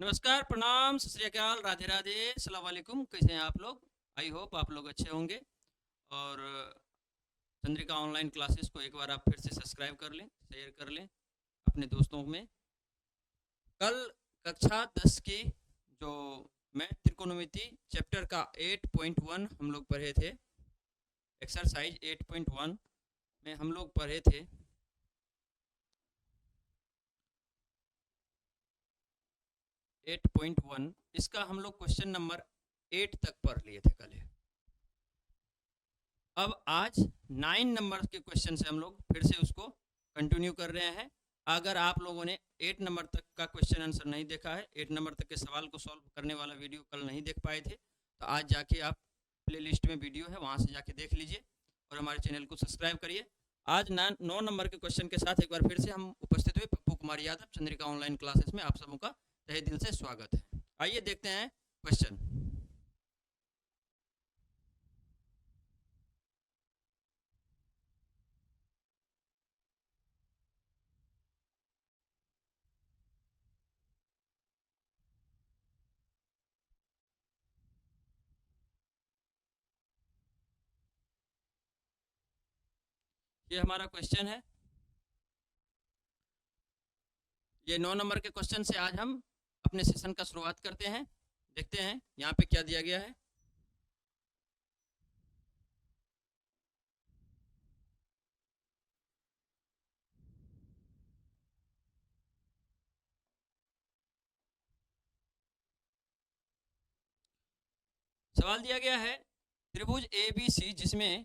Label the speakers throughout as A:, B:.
A: नमस्कार, प्रणाम, सत श्री अकाल, राधे राधे, अस्सलाम वालेकुम। कैसे हैं आप लोग? आई होप आप लोग अच्छे होंगे। और चंद्रिका ऑनलाइन क्लासेस को एक बार आप फिर से सब्सक्राइब कर लें, शेयर कर लें अपने दोस्तों में। कल कक्षा 10 की जो मैथ त्रिकोणमिति चैप्टर का 8.1 हम लोग पढ़े थे। एक्सरसाइज 8.1 में हम लोग पढ़े थे 8.1। इसका हम लोग क्वेश्चन नंबर 8 तक पढ़ लिए थे कल। अब आज 9 नंबर के क्वेश्चन से हम लोग फिर से उसको कंटिन्यू कर रहे हैं। अगर आप लोगों ने 8 नंबर तक का क्वेश्चन आंसर नहीं देखा है, 8 नंबर तक के सवाल को सॉल्व करने वाला वीडियो कल नहीं देख पाए थे, तो आज जाके आप प्लेलिस्ट में वीडियो है वहाँ से जाके देख लीजिए और हमारे चैनल को सब्सक्राइब करिए। आज 9 नंबर के क्वेश्चन के साथ एक बार फिर से हम उपस्थित हुए पप्पू कुमार यादव, चंद्रिका ऑनलाइन क्लासेस में आप सबों का तहे दिल से स्वागत है। आइए देखते हैं क्वेश्चन। ये हमारा क्वेश्चन है। ये 9 नंबर के क्वेश्चन से आज हम अपने सेशन का शुरुआत करते हैं। देखते हैं यहाँ पे क्या दिया गया है। सवाल दिया गया है, त्रिभुज ए बी सी जिसमें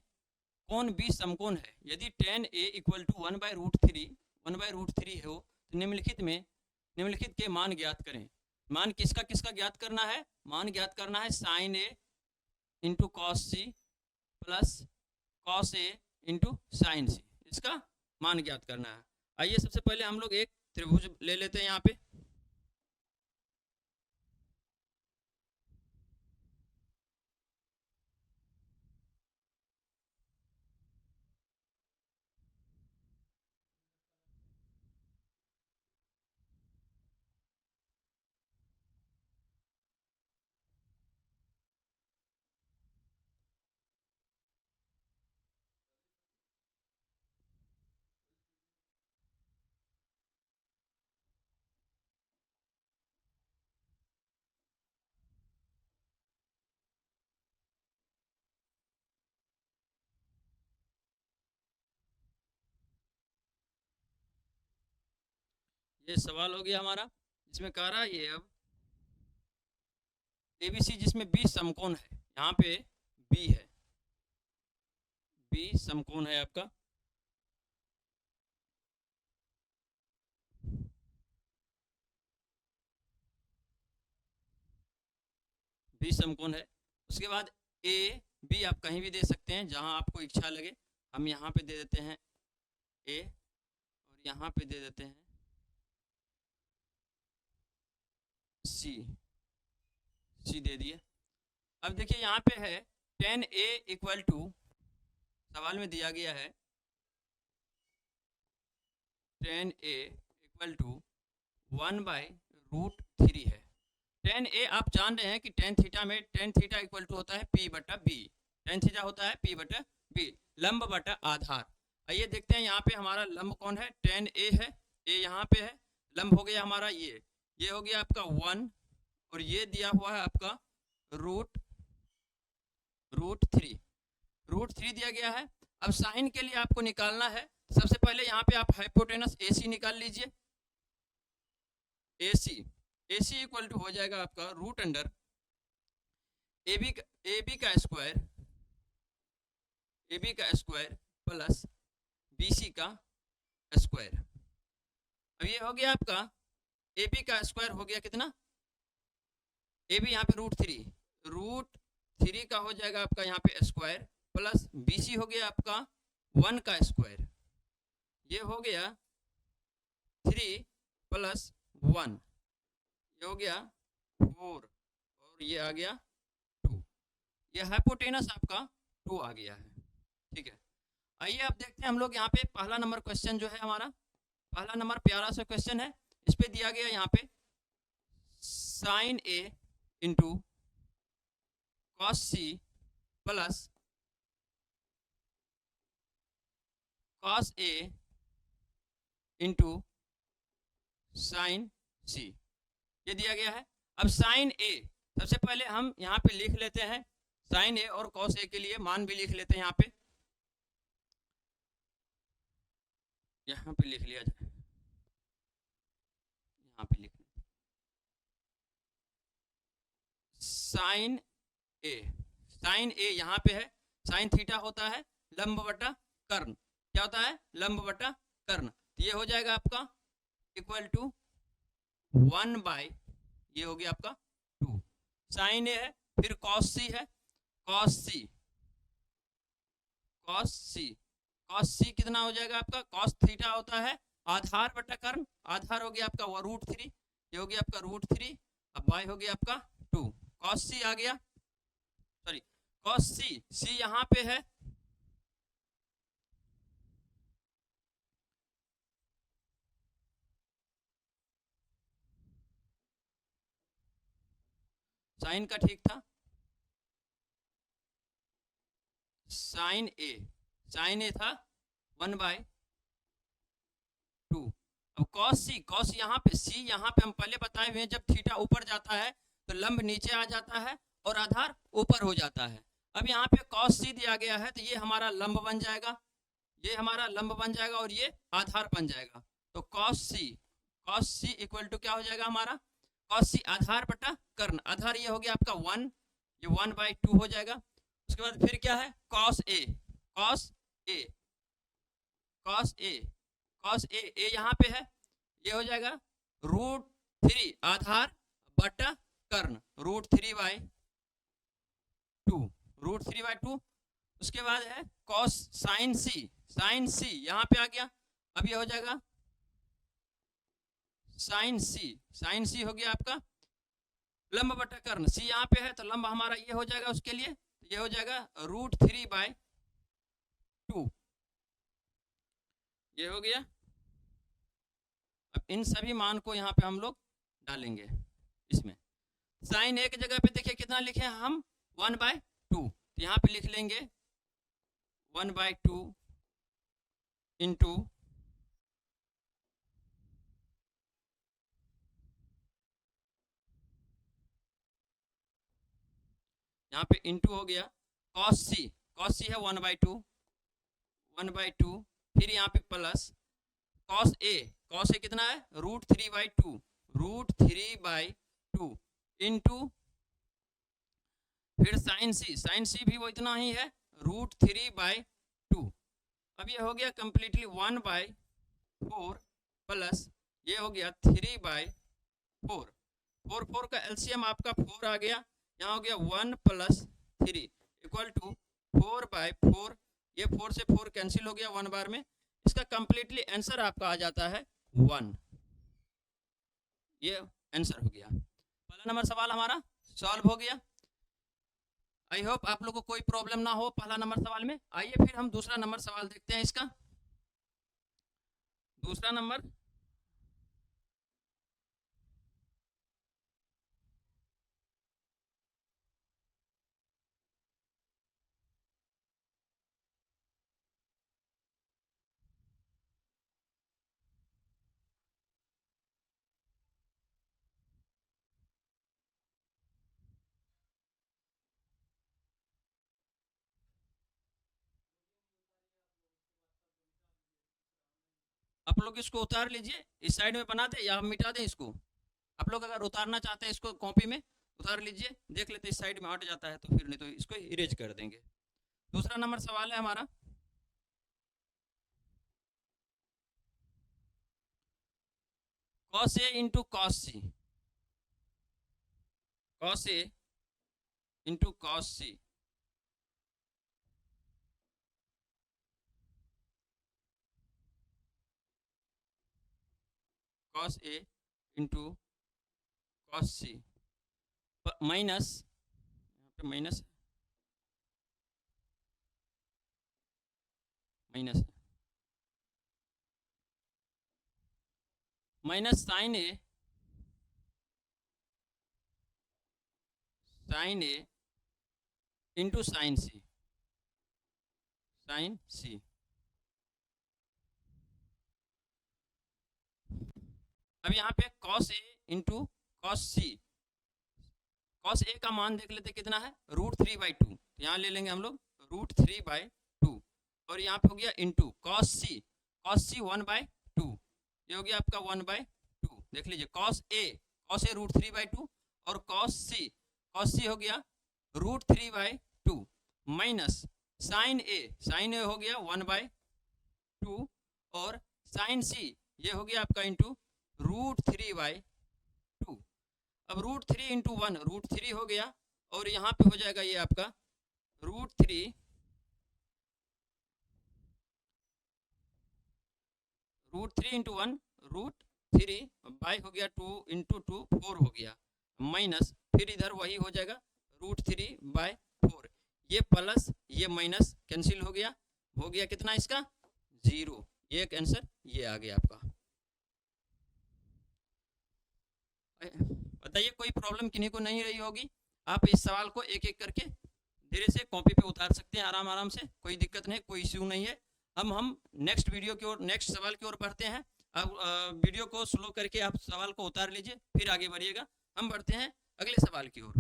A: कोण बी समकोण है, यदि tan a इक्वल टू 1/√3 हो तो निम्नलिखित के मान ज्ञात करें। मान किसका किसका ज्ञात करना है? मान ज्ञात करना है sin a into cos C plus cos A into sine C, इसका मान ज्ञात करना है। आइए सबसे पहले हम लोग एक त्रिभुज ले लेते हैं यहाँ पे। ये सवाल हो गया हमारा, जिसमें कह रहा है ये अब एबीसी जिसमें बी समकोण है, यहाँ पे बी है, बी समकोण है आपका। बी समकोण है। उसके बाद ए बी आप कहीं भी दे सकते हैं जहां आपको इच्छा लगे। हम यहाँ पे दे देते हैं ए और यहाँ पे दे देते हैं सी, सी दे दिए। अब देखिए यहाँ पे है tan a इक्वल टू, सवाल में दिया गया है tan a इक्वल टू 1/√3 है। tan a आप जान रहे हैं कि tan थीटा में tan थीटा इक्वल टू होता है p बटा b, tan थीटा होता है p बटा b, लंब बटा आधार। आइए देखते हैं यहाँ पे हमारा लंब कौन है? tan a है, a यहाँ पे है, लंब हो गया हमारा ये हो गया आपका 1 और ये दिया हुआ है आपका √3 दिया गया है। अब साइन के लिए आपको निकालना है। सबसे पहले यहाँ पे आप हाइपोटेनस AC निकाल लीजिए। AC इक्वल टू हो जाएगा आपका √अंडर AB का स्क्वायर प्लस BC का स्क्वायर। अब ये हो गया आपका AB का स्क्वायर हो गया कितना? AB यहाँ पे √3 का हो जाएगा आपका यहाँ पे स्क्वायर प्लस BC हो गया आपका 1 का स्क्वायर। ये हो गया 3 प्लस 1, ये हो गया 4 और ये आ गया 2। ये हाइपोटेनस आपका 2 आ गया है। ठीक है, आइए अब देखते हैं हम लोग यहाँ पे पहला नंबर क्वेश्चन जो है हमारा, पहला नंबर प्यारा सा क्वेश्चन है। इस पे दिया गया यहाँ पे sine A into cos C plus cos A into sine C, ये दिया गया है। अब साइन ए सबसे पहले हम यहाँ पे लिख लेते हैं, साइन ए और कॉस ए के लिए मान भी लिख लेते हैं। यहाँ पे लिख लिया जाए, यहाँ पे लिख साइन ए, साइन ए यहाँ पे है, साइन थीटा होता है लंब बटा कर्ण, क्या होता है लंब बटा कर्ण, तो ये हो जाएगा आपका इक्वल टू 1/, ये हो गया आपका 2। साइन ए है, फिर कॉस सी है, कॉस सी, कॉस सी, कॉस सी कितना हो जाएगा आपका, कॉस थीटा होता है आधार बटा कर्ण, आधार हो गया आपका √3, ये हो गया आपका √3, अब y हो गया आपका 2, कॉस सी आ गया, सॉरी कॉस सी, सी यहाँ पे है, साइन का ठीक था, साइन ए था 1/2। अब कॉस सी, कॉस यहाँ पे, सी यहाँ पे हम पहले बताए हुए हैं, जब थीटा ऊपर जाता है तो लंब नीचे आ जाता है और आधार ऊपर हो जाता है। अब यहाँ पे कॉस सी दिया गया है, तो ये हमारा लंब बन जाएगा, ये हमारा लंब बन जाएगा और ये आधार बन जाएगा। तो कॉस सी इक्वल टू क्या हो जाएगा हमारा, कॉस सी आधार बटा कर्ण, आधार ये हो गया आपका 1, ये 1/2 हो जाएगा। उसके बाद फिर क्या है cos A, cos A, cos A, cos A, ए यहाँ पे है, ये हो जाएगा √3 आधार बटा कर्ण, √3/2, √3/2। उसके बाद है कॉस साइन सी, साइन सी यहाँ पे आ गया, अब ये हो जाएगा साइन सी, साइन सी हो गया आपका लंब बटा कर्ण, सी यहाँ पे है तो लंब हमारा ये हो जाएगा, उसके लिए ये हो जाएगा √3/2, ये हो गया। अब इन सभी मान को यहाँ पे हम लोग डालेंगे इसमें, साइन ए की जगह पे देखिए कितना लिखे हम 1/2, तो यहाँ पे लिख लेंगे 1/2 इंटू यहाँ पे इंटू हो गया कॉस सी, कॉस सी है 1/2, 1/2, फिर यहाँ पे plus cos A, cos A कितना है √3/2, √3/2 इंटू फिर साइन सी, साइन सी भी वो इतना ही है √3/2। अब ये हो गया कंप्लीटली 1/4 प्लस ये हो गया 3/4, 4 का एलसीएम आपका 4 आ गया, यहाँ हो गया 1 + 3 इक्वल टू 4/4, ये 4 से 4 कैंसिल हो गया 1 बार में, इसका कंप्लीटली आंसर आपका आ जाता है 1, ये आंसर हो गया। पहला नंबर सवाल हमारा सॉल्व हो गया। आई होप आप लोग को कोई प्रॉब्लम ना हो पहला नंबर सवाल में। आइए फिर हम दूसरा नंबर सवाल देखते हैं। इसका दूसरा नंबर, आप लोग इसको उतार लीजिए, इस साइड में बना दे या हम मिटा दें इसको। आप लोग अगर उतारना चाहते हैं इसको कॉपी में उतार लीजिए, देख लेते इस साइड में हट जाता है तो फिर, नहीं तो इसको इरेज कर देंगे। दूसरा नंबर सवाल है हमारा, cos A into cos C, cos A into cos C, cos A into cos C minus, यहाँ पे minus minus minus sign A sign A into sine C, sign सी। अब यहाँ पे cos A into cos C, cos A का मान देख लेते कितना है, √3/2, यहाँ ले लेंगे हम लोग √3/2, और यहाँ पे हो गया इंटू कॉस सी 1/2, ये हो गया आपका 1/2। देख लीजिए कॉस ए √3/2 और कॉस सी हो गया √3/2 माइनस साइन ए हो गया 1/2 और साइन सी ये हो गया आपका इंटू √3/2। अब √3 इंटू 1 √3 हो गया, और यहाँ पे हो जाएगा ये आपका √3 इंटू 1 √3 बाई हो गया 2 इंटू 2 4 हो गया, माइनस फिर इधर वही हो जाएगा √3/4, ये प्लस ये माइनस कैंसिल हो गया कितना इसका 0। ये आंसर ये आ गया आपका। बताइए कोई प्रॉब्लम किन्हीं को नहीं रही होगी? आप इस सवाल को एक एक करके धीरे से कॉपी पे उतार सकते हैं आराम से, कोई दिक्कत नहीं, कोई इश्यू नहीं है। हम नेक्स्ट वीडियो की ओर, नेक्स्ट सवाल की ओर बढ़ते हैं। अब वीडियो को स्लो करके आप सवाल को उतार लीजिए, फिर आगे बढ़िएगा। हम बढ़ते हैं अगले सवाल की ओर।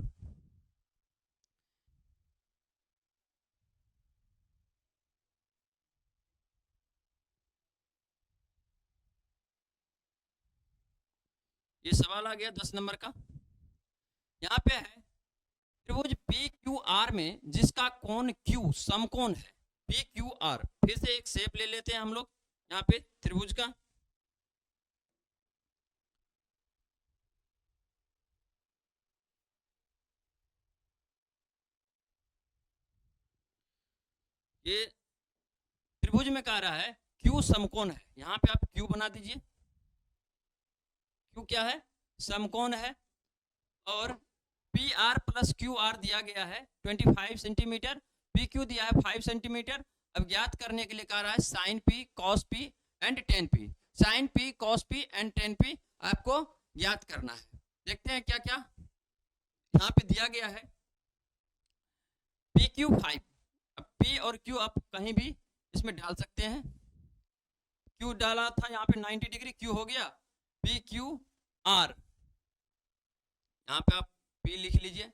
A: ये सवाल आ गया 10 नंबर का। यहाँ पे है त्रिभुज PQR में जिसका कोण Q समकोण है। PQR फिर से एक शेप ले लेते हैं हम लोग यहाँ पे त्रिभुज का। ये त्रिभुज में कह रहा है Q समकोण है, यहाँ पे आप Q बना दीजिए। Q क्या है, समकोण है, और PR प्लस QR दिया गया है 25 सेंटीमीटर, PQ दिया है 5 सेंटीमीटर। अब ज्ञात करने के लिए कह रहा है sine P cos P and tan P, sine P cos P and tan P आपको ज्ञात करना है। देखते हैं क्या क्या यहाँ पे दिया गया है। PQ 5, अब P और Q आप कहीं भी इसमें डाल सकते हैं। Q डाला था यहाँ पे 90 डिग्री, Q हो गया PQR, यहाँ पे आप P लिख लीजिए,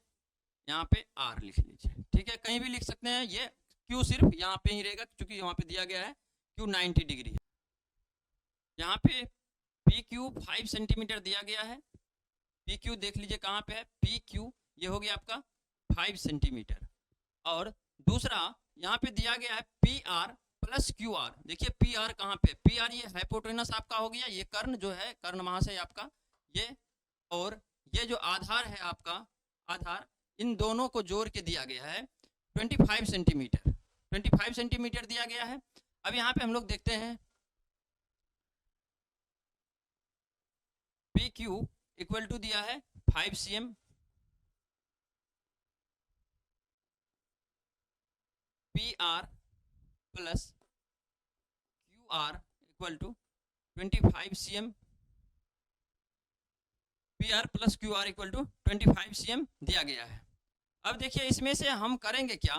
A: यहाँ पे R लिख लीजिए, ठीक है, कहीं भी लिख सकते हैं। ये Q सिर्फ यहाँ पे ही रहेगा क्योंकि यहाँ पे दिया गया है Q 90 डिग्री है। यहाँ पे PQ 5 सेंटीमीटर दिया गया है, PQ देख लीजिए कहाँ पे है, PQ ये हो गया आपका 5 सेंटीमीटर। और दूसरा यहाँ पे दिया गया है PR प्लस QR। देखिए PR कहाँ पे, PR ये हाइपोटेनस आपका हो गया, ये कर्ण जो है, कर्ण महाशय आपका ये, और ये जो आधार है आपका, आधार, इन दोनों को जोड़ के दिया गया है 25 सेंटीमीटर, 25 सेंटीमीटर दिया गया है। अब यहाँ पे हम लोग देखते हैं PQ इक्वल टू दिया है 5 cm, PR plus QR equal to 25 cm, PR plus QR equal to 25 cm दिया गया है। अब देखिए इसमें से हम करेंगे क्या,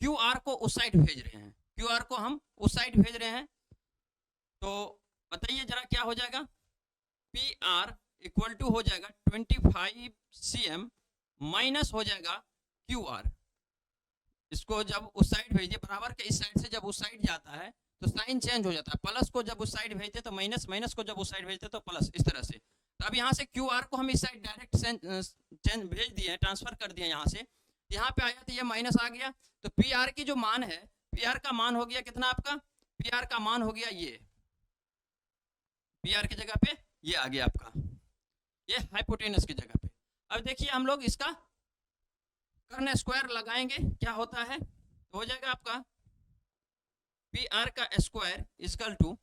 A: QR को उस साइड भेज रहे हैं, QR को हम उस साइड भेज रहे हैं, तो बताइए जरा क्या हो जाएगा। PR इक्वल टू हो जाएगा 25 cm माइनस हो जाएगा QR। इसको जब उस साइड भेजिए, बराबर के इस साइड से जब उस साइड जाता है तो साइन चेंज हो जाता है, प्लस को जब उस साइड भेजते तो माइनस, माइनस को जब उस साइड भेजते तो प्लस, इस तरह से। तो अब यहाँ से QR को हम इस साइड डायरेक्ट चेंज भेज दिए, ट्रांसफर कर दिए यहाँ से, यहाँ पे आया तो ये माइनस आ गया, तो PR की जो मान है, PR का मान हो गया कितना आपका, PR का मान हो गया ये, PR की जगह पे ये आ गया आपका, ये हाइपोटेनस की जगह पे। अब देखिए हम लोग इसका कर्ण स्क्वायर लगाएंगे, क्या होता है, तो हो जाएगा आपका PR का स्क्वायर इक्वल टू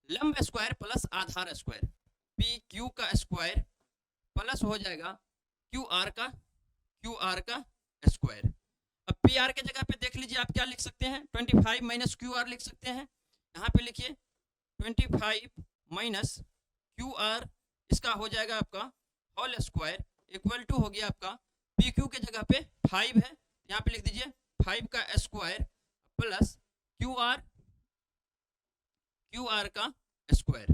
A: लंब स्क्वायर प्लस आधार स्क्वायर, PQ का स्क्वायर प्लस हो जाएगा QR का स्क्वायर। अब PR के जगह पे देख लीजिए आप क्या लिख सकते हैं, 25 माइनस QR लिख सकते हैं। यहाँ पे लिखिए 25 माइनस QR, इसका हो जाएगा आपका होल स्क्वायर इक्वल टू हो गया आपका पी क्यू के जगह पे 5 है, यहाँ पे लिख दीजिए 5 का स्क्वायर प्लस क्यू आर का स्क्वायर।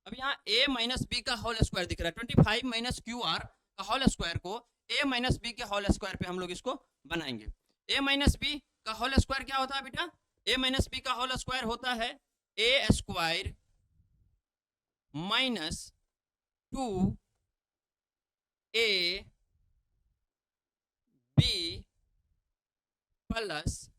A: अब यहाँ a माइनस बी का होल स्क्वायर दिख रहा है, 25 माइनस क्यू आर का होल स्क्वायर को a माइनस बी के होल स्क्वायर पे हम लोग इसको बनाएंगे। a माइनस बी का होल स्क्वायर क्या होता है बेटा? a माइनस बी का होल स्क्वायर होता है a square minus 2a b plus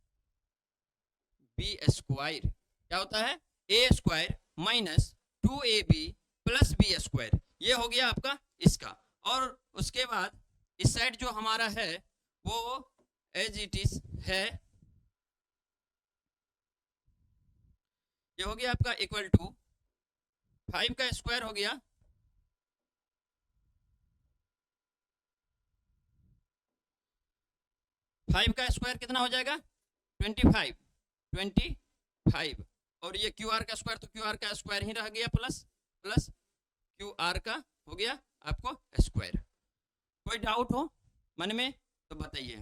A: b square. क्या होता है? ए square minus 2ab plus b square. ये हो गया आपका इसका। और उसके बाद इस साइड जो हमारा है वो एज इट इज है, ये हो गया आपका इक्वल टू 5 का स्क्वायर हो गया 5 का स्क्वायर कितना हो जाएगा? 25 और ये क्यू आर का स्क्वायर, तो क्यू आर का स्क्वायर ही रह गया प्लस क्यू आर का हो गया आपको स्क्वायर। कोई डाउट हो मन में तो बताइए।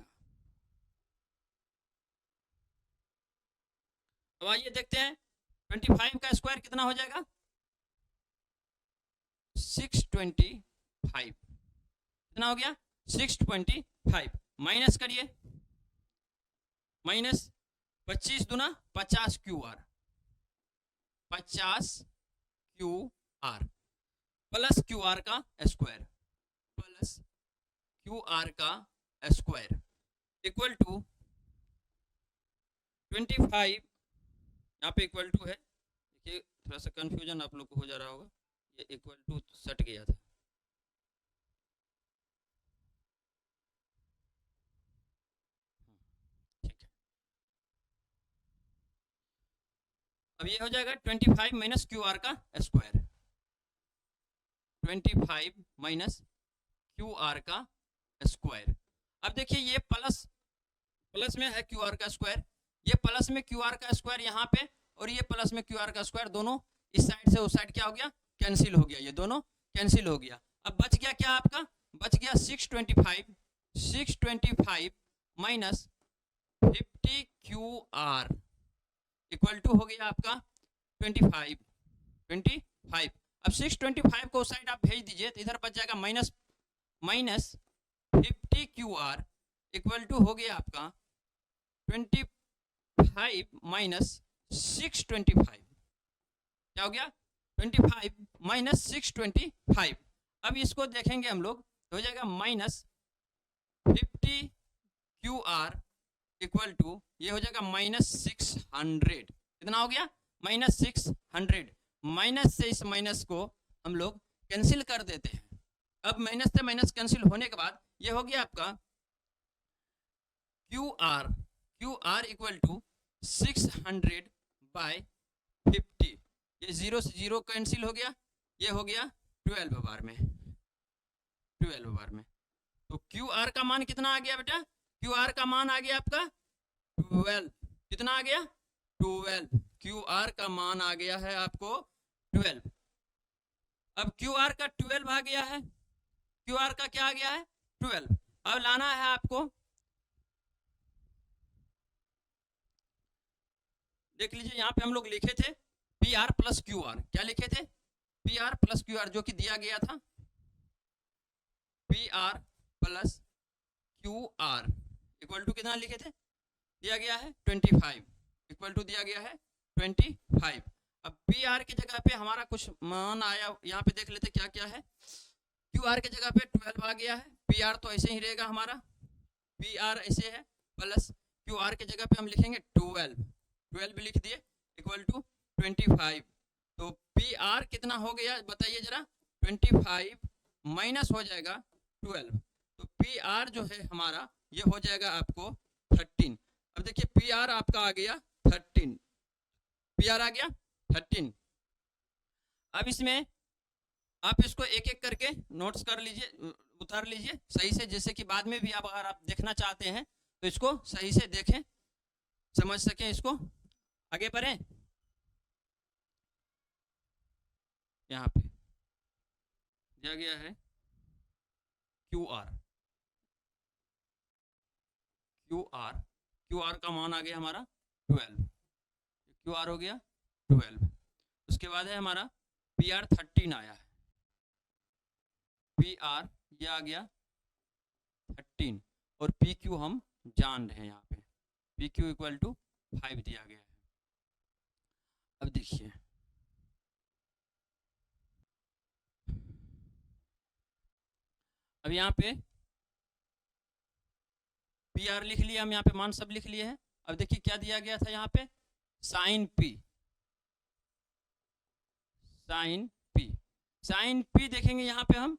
A: अब आइए देखते हैं 25 का स्क्वायर कितना हो जाएगा? 625। कितना हो गया? 625। माइनस करिए, माइनस 25 दूना 50 Q are, 50 Q are plus Q R का स्क्वायर, प्लस क्यू आर का स्क्वायर इक्वल टू 25। यहाँ पे इक्वल टू है, देखिए थोड़ा सा कंफ्यूजन आप लोग को हो जा रहा होगा, ये इक्वल टू सट गया था। ठीक है, अब ये हो जाएगा 25 माइनस क्यू आर का स्क्वायर, 25 माइनस क्यू आर का स्क्वायर। अब देखिए ये प्लस में है क्यू आर का स्क्वायर, ये प्लस में क्यू आर का स्क्वायर यहाँ पे, और ये प्लस में क्यू आर का स्क्वायर, दोनों इस साइड से उस साइड क्या हो गया? कैंसिल हो गया, ये दोनों कैंसिल हो गया। अब बच गया क्या आपका? बच गया 625 minus 50 Q R equal to हो गया आपका 25। अब 625 को उस साइड आप भेज दीजिए तो इधर बच जाएगा minus 50 Q R equal to हो गया आपका 25 माइनस 625। क्या हो गया? 25 माइनस 625। अब इसको देखेंगे हम लोग तो हो जाएगा minus 50 Q R equal to, ये हो जाएगा माइनस 600। कितना हो गया? माइनस 600। माइनस से इस माइनस को हम लोग कैंसिल कर देते हैं। अब माइनस से माइनस कैंसिल होने के बाद ये हो गया आपका Q R equal to 600 by 50। ये 0 से 0 कैंसिल हो गया, ये हो गया 12 बार में। तो क्यू आर का मान कितना आ गया बेटा? क्यू आर का मान आ गया आपका 12। कितना आ गया? 12। क्यू आर का मान आ गया है आपको 12। अब क्यू आर का 12 आ गया है, क्यू आर का क्या आ गया है? 12। अब लाना है आपको, देख लीजिए यहाँ पे हम लोग लिखे थे P R plus Q R. क्या लिखे थे? P R plus Q R, जो कि दिया गया था P R plus Q R equal to कितना लिखे थे? दिया गया है 25 इक्वल टू दिया गया है 25। अब पी आर की जगह पे हमारा कुछ मान आया, यहाँ पे देख लेते क्या क्या है। क्यू आर की जगह पे 12 आ गया है, पी आर तो ऐसे ही रहेगा हमारा, पी आर ऐसे है, प्लस क्यू आर की जगह पे हम लिखेंगे 12 लिख दिए इक्वल टू 25। तो पी आर कितना हो गया बताइए जरा? 25 माइनस हो जाएगा 12, तो पी आर जो है हमारा ये हो जाएगा आपको 13। अब देखिए पी आर आपका आ गया 13, पी आर आ गया 13। अब इसमें आप इसको एक एक करके नोट्स कर लीजिए, उतार लीजिए सही से, जैसे कि बाद में भी आप अगर आप देखना चाहते हैं तो इसको सही से देखें, समझ सकें इसको। आगे बढ़ें, यहाँ पे दिया गया है क्यू आर, क्यू आर का मान आ गया हमारा 12, क्यू आर हो गया 12। उसके बाद है हमारा पी आर 13 आया है, पी आर ये आ गया 13 और पी क्यू हम जान रहे हैं, यहाँ पे पी क्यू इक्वल टू 5 दिया गया है। अब देखिए अब यहाँ पे पी आर लिख लिया हम, यहाँ पे मान सब लिख लिए हैं। अब देखिए क्या दिया गया था यहाँ पे, sine P, sine P, sine P देखेंगे यहाँ पे हम,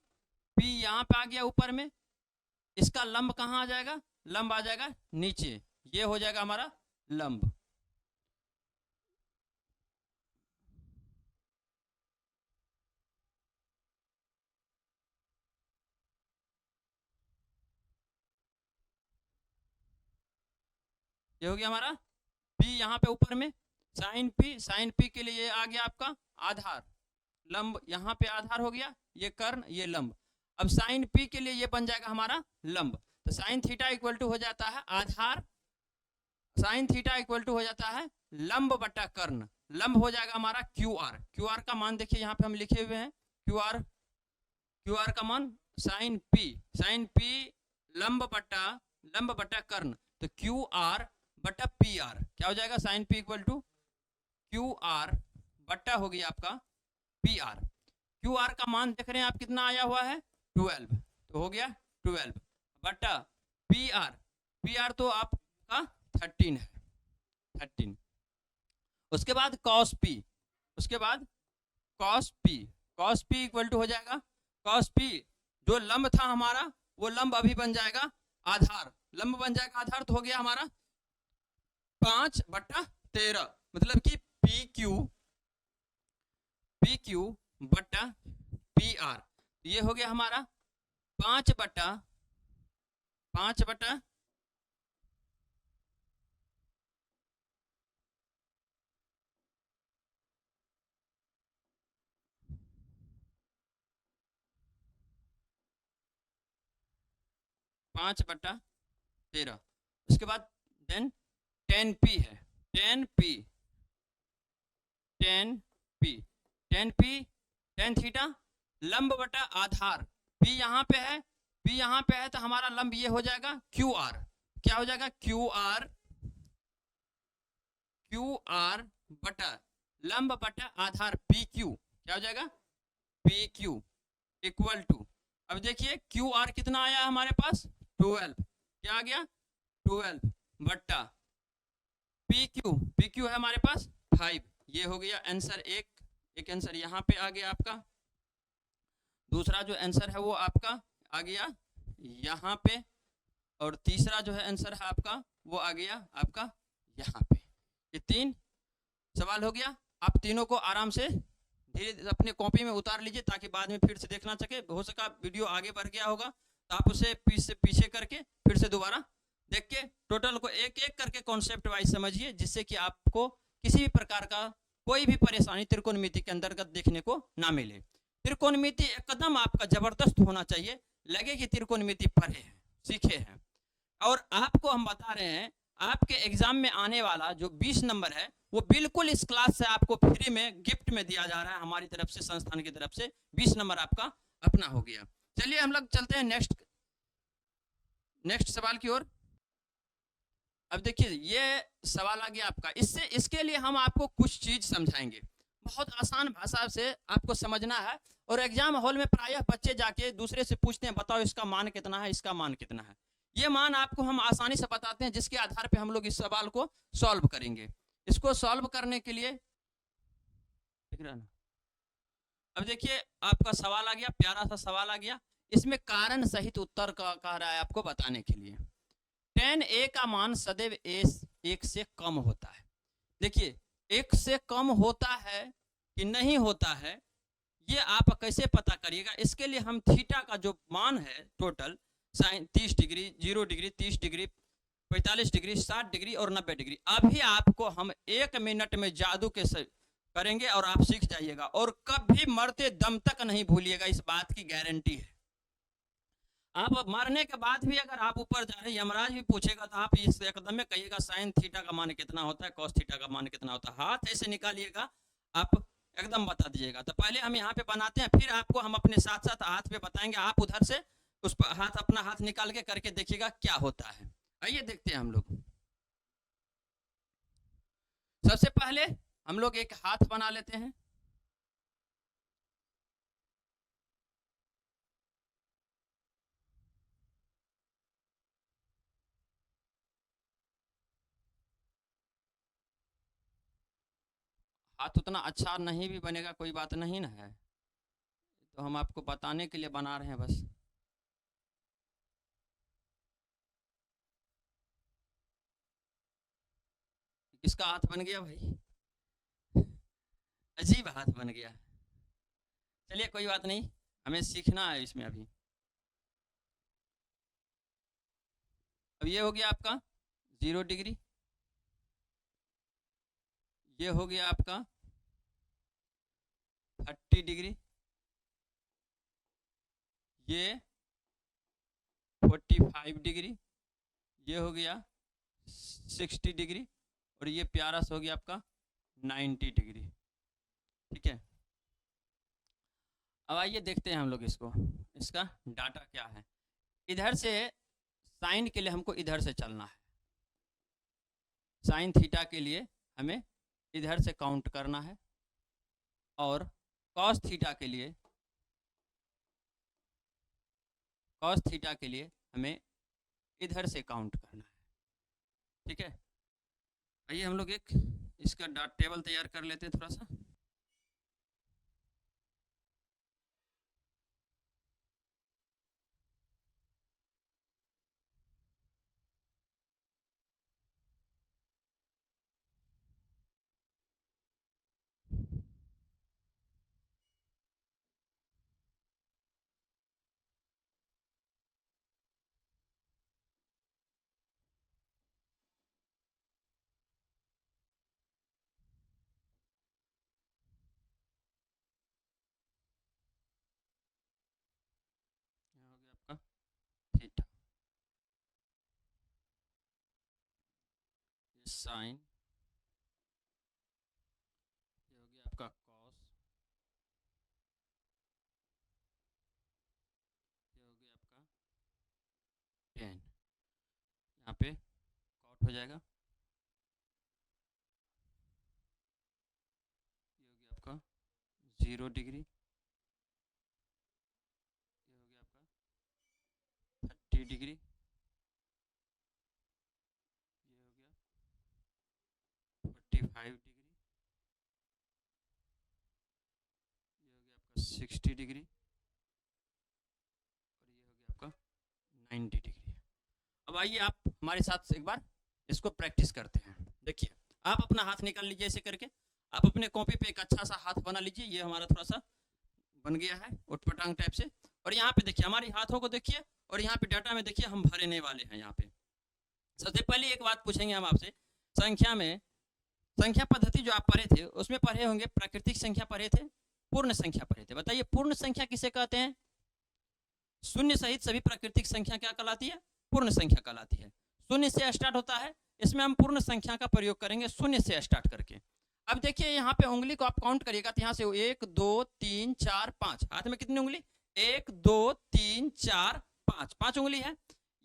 A: पी यहाँ पे आ गया ऊपर में, इसका लंब कहाँ आ जाएगा, लंब आ जाएगा नीचे, ये हो जाएगा हमारा लंब। ये हो गया हमारा पी यहाँ पे ऊपर में, साइन पी, साइन पी के लिए ये आ गया आपका आधार, लंब यहाँ पे आधार हो गया, ये कर्ण ये लंब। अब साइन पी के लिए ये बन जाएगा हमारा लंब, तो साइन थीटा इक्वल टू हो जाता है आधार, साइन थीटा इक्वल टू हो जाता है लंब बटा कर्ण, लंब हो जाएगा हमारा क्यू आर। क्यू आर का मान देखिए यहाँ पे हम लिखे हुए हैं, क्यू आर का मान साइन पी लंब बटा कर्ण, तो क्यू आर बटा पी आर क्या हो जाएगा, sine P equal to Q R बटा हो गया आपका पी आर। क्यू आर का मान देख रहे हैं आप कितना आया हुआ है 12, तो हो गया 12 बटा पी आर तो आपका 13 है, 13। उसके बाद कॉस पी, उसके बाद कॉस पी इक्वल टू हो जाएगा, कॉस पी जो लंब था हमारा वो लंब अभी बन जाएगा आधार, लंब बन जाएगा आधार, तो हो गया हमारा 5/13, मतलब कि पी क्यू बटा पी आर, ये हो गया हमारा 5 बटा 5/13। उसके बाद देन 10p है, 10p tan थीटा लंब बटा आधार, p यहाँ पे है तो हमारा लंब ये हो जाएगा क्यू आर, क्या हो जाएगा क्यू आर बटा लंब बटा आधार पी क्यू, क्या हो जाएगा पी क्यू इक्वल टू, अब देखिए क्यू आर कितना आया हमारे पास 12, क्या आ गया 12 बट्टा पी क्यू है हमारे पास 5, ये हो गया आंसर एक आंसर यहाँ पे आ गया आपका, दूसरा जो आंसर है वो आपका आ गया यहाँ पे, और तीसरा जो है आंसर है आपका वो आ गया आपका यहाँ पे। ये 3 सवाल हो गया, आप तीनों को आराम से धीरे अपने कॉपी में उतार लीजिए ताकि बाद में फिर से देखना सके, हो सका वीडियो आगे बढ़ गया होगा तो आप उसे पीछे करके फिर से दोबारा देख के टोटल को एक एक करके कॉन्सेप्ट वाइज समझिए, जिससे कि आपको किसी भी प्रकार का कोई भी परेशानी त्रिकोणमिति के अंतर्गत देखने को ना मिले। त्रिकोणमिति एकदम आपका जबरदस्त होना चाहिए, लगे कि त्रिकोणमिति पढ़े हैं सीखे हैं। और आपको हम बता रहे हैं आपके एग्जाम में आने वाला जो 20 नंबर है वो बिल्कुल इस क्लास से आपको फ्री में गिफ्ट में दिया जा रहा है, हमारी तरफ से संस्थान की तरफ से 20 नंबर आपका अपना हो गया। चलिए हम लोग चलते हैं नेक्स्ट सवाल की ओर। अब देखिए ये सवाल आ गया आपका, इसके लिए हम आपको कुछ चीज समझाएंगे, बहुत आसान भाषा से आपको समझना है, और एग्जाम हॉल में प्रायः बच्चे जाके दूसरे से पूछते हैं बताओ इसका मान कितना है, इसका मान कितना है। ये मान आपको हम आसानी से बताते हैं, जिसके आधार पे हम लोग इस सवाल को सॉल्व करेंगे। इसको सॉल्व करने के लिए अब देखिए आपका सवाल आ गया, प्यारा सा सवाल आ गया, इसमें कारण सहित उत्तर का कह रहा है आपको बताने के लिए। tan a का मान सदैव एक से कम होता है। देखिए एक से कम होता है कि नहीं होता है, ये आप कैसे पता करिएगा। इसके लिए हम थीटा का जो मान है total sine 30 degree, 0 degree, 30 degree, 45 degree, 60 degree और 90 डिग्री, अभी आपको हम 1 मिनट में जादू के करेंगे और आप सीख जाइएगा, और कभी मरते दम तक नहीं भूलिएगा, इस बात की गारंटी है। आप मारने के बाद भी अगर आप ऊपर जा रहे हैं, यमराज भी पूछेगा तो आप इस एकदम में कहिएगा साइन थीटा का मान कितना होता है, कॉस थीटा का मान कितना होता है। हाथ ऐसे निकालिएगा, आप एकदम बता दीजिएगा। तो पहले हम यहाँ पे बनाते हैं, फिर आपको हम अपने साथ साथ हाथ पे बताएंगे, आप उधर से उस पर हाथ अपना हाथ निकाल के करके देखिएगा क्या होता है। आइए देखते हैं हम लोग। सबसे पहले हम लोग एक हाथ बना लेते हैं। हाथ उतना अच्छा नहीं भी बनेगा, कोई बात नहीं ना है, तो हम आपको बताने के लिए बना रहे हैं बस। किसका हाथ बन गया भाई? अजीब हाथ बन गया। चलिए कोई बात नहीं, हमें सीखना है इसमें अभी। अब ये हो गया आपका 0 डिग्री, ये हो गया आपका 30 डिग्री, ये 45 डिग्री, ये हो गया 60 डिग्री, और ये प्यारा सा हो गया आपका 90 डिग्री। ठीक है, अब आइए देखते हैं हम लोग इसको, इसका डाटा क्या है। इधर से साइन के लिए हमको इधर से चलना है, साइन थीटा के लिए हमें इधर से काउंट करना है, और कॉस थीटा के लिए हमें इधर से काउंट करना है। ठीक है, आइए हम लोग एक इसका टेबल तैयार कर लेते हैं थोड़ा सा। हो गया आपका थीटा, ये साइन, ये हो गया आपका कॉस, ये हो गया आपका टेन, यहाँ पे कॉट हो जाएगा, ये हो गया आपका 0 डिग्री, ये हो गया आपका 30 डिग्री, ये हो गया 45 डिग्री, ये हो गया आपका 60 डिग्री, और ये हो गया आपका 90 डिग्री। अब आइए आप हमारे साथ एक बार इसको प्रैक्टिस करते हैं। देखिए, आप अपना हाथ निकाल लीजिए ऐसे करके, आप अपने कॉपी पे एक अच्छा सा हाथ बना लीजिए। ये हमारा थोड़ा सा बन गया है उटपटांग टाइप से, और यहाँ पे देखिए हमारे हाथों को देखिए, और यहाँ पे डाटा में देखिए हम भरने वाले हैं। यहाँ पे सबसे पहले एक बात पूछेंगे हम आपसे, संख्या में, संख्या पद्धति जो आप पढ़े थे उसमें पढ़े होंगे, प्राकृतिक संख्या पढ़े थे, पूर्ण संख्या पढ़े थे। बताइए पूर्ण संख्या किसे कहते हैं? शून्य सहित सभी प्राकृतिक संख्या क्या कहलाती है? पूर्ण संख्या कहलाती है। शून्य से स्टार्ट होता है, इसमें हम पूर्ण संख्या का प्रयोग करेंगे शून्य से स्टार्ट करके। अब देखिए यहाँ पे उंगली को आप काउंट करिएगा, तो यहाँ से 1 2 3 4 5, हाथ में कितनी उंगली? 1 2 3 4 5, 5 उंगली है।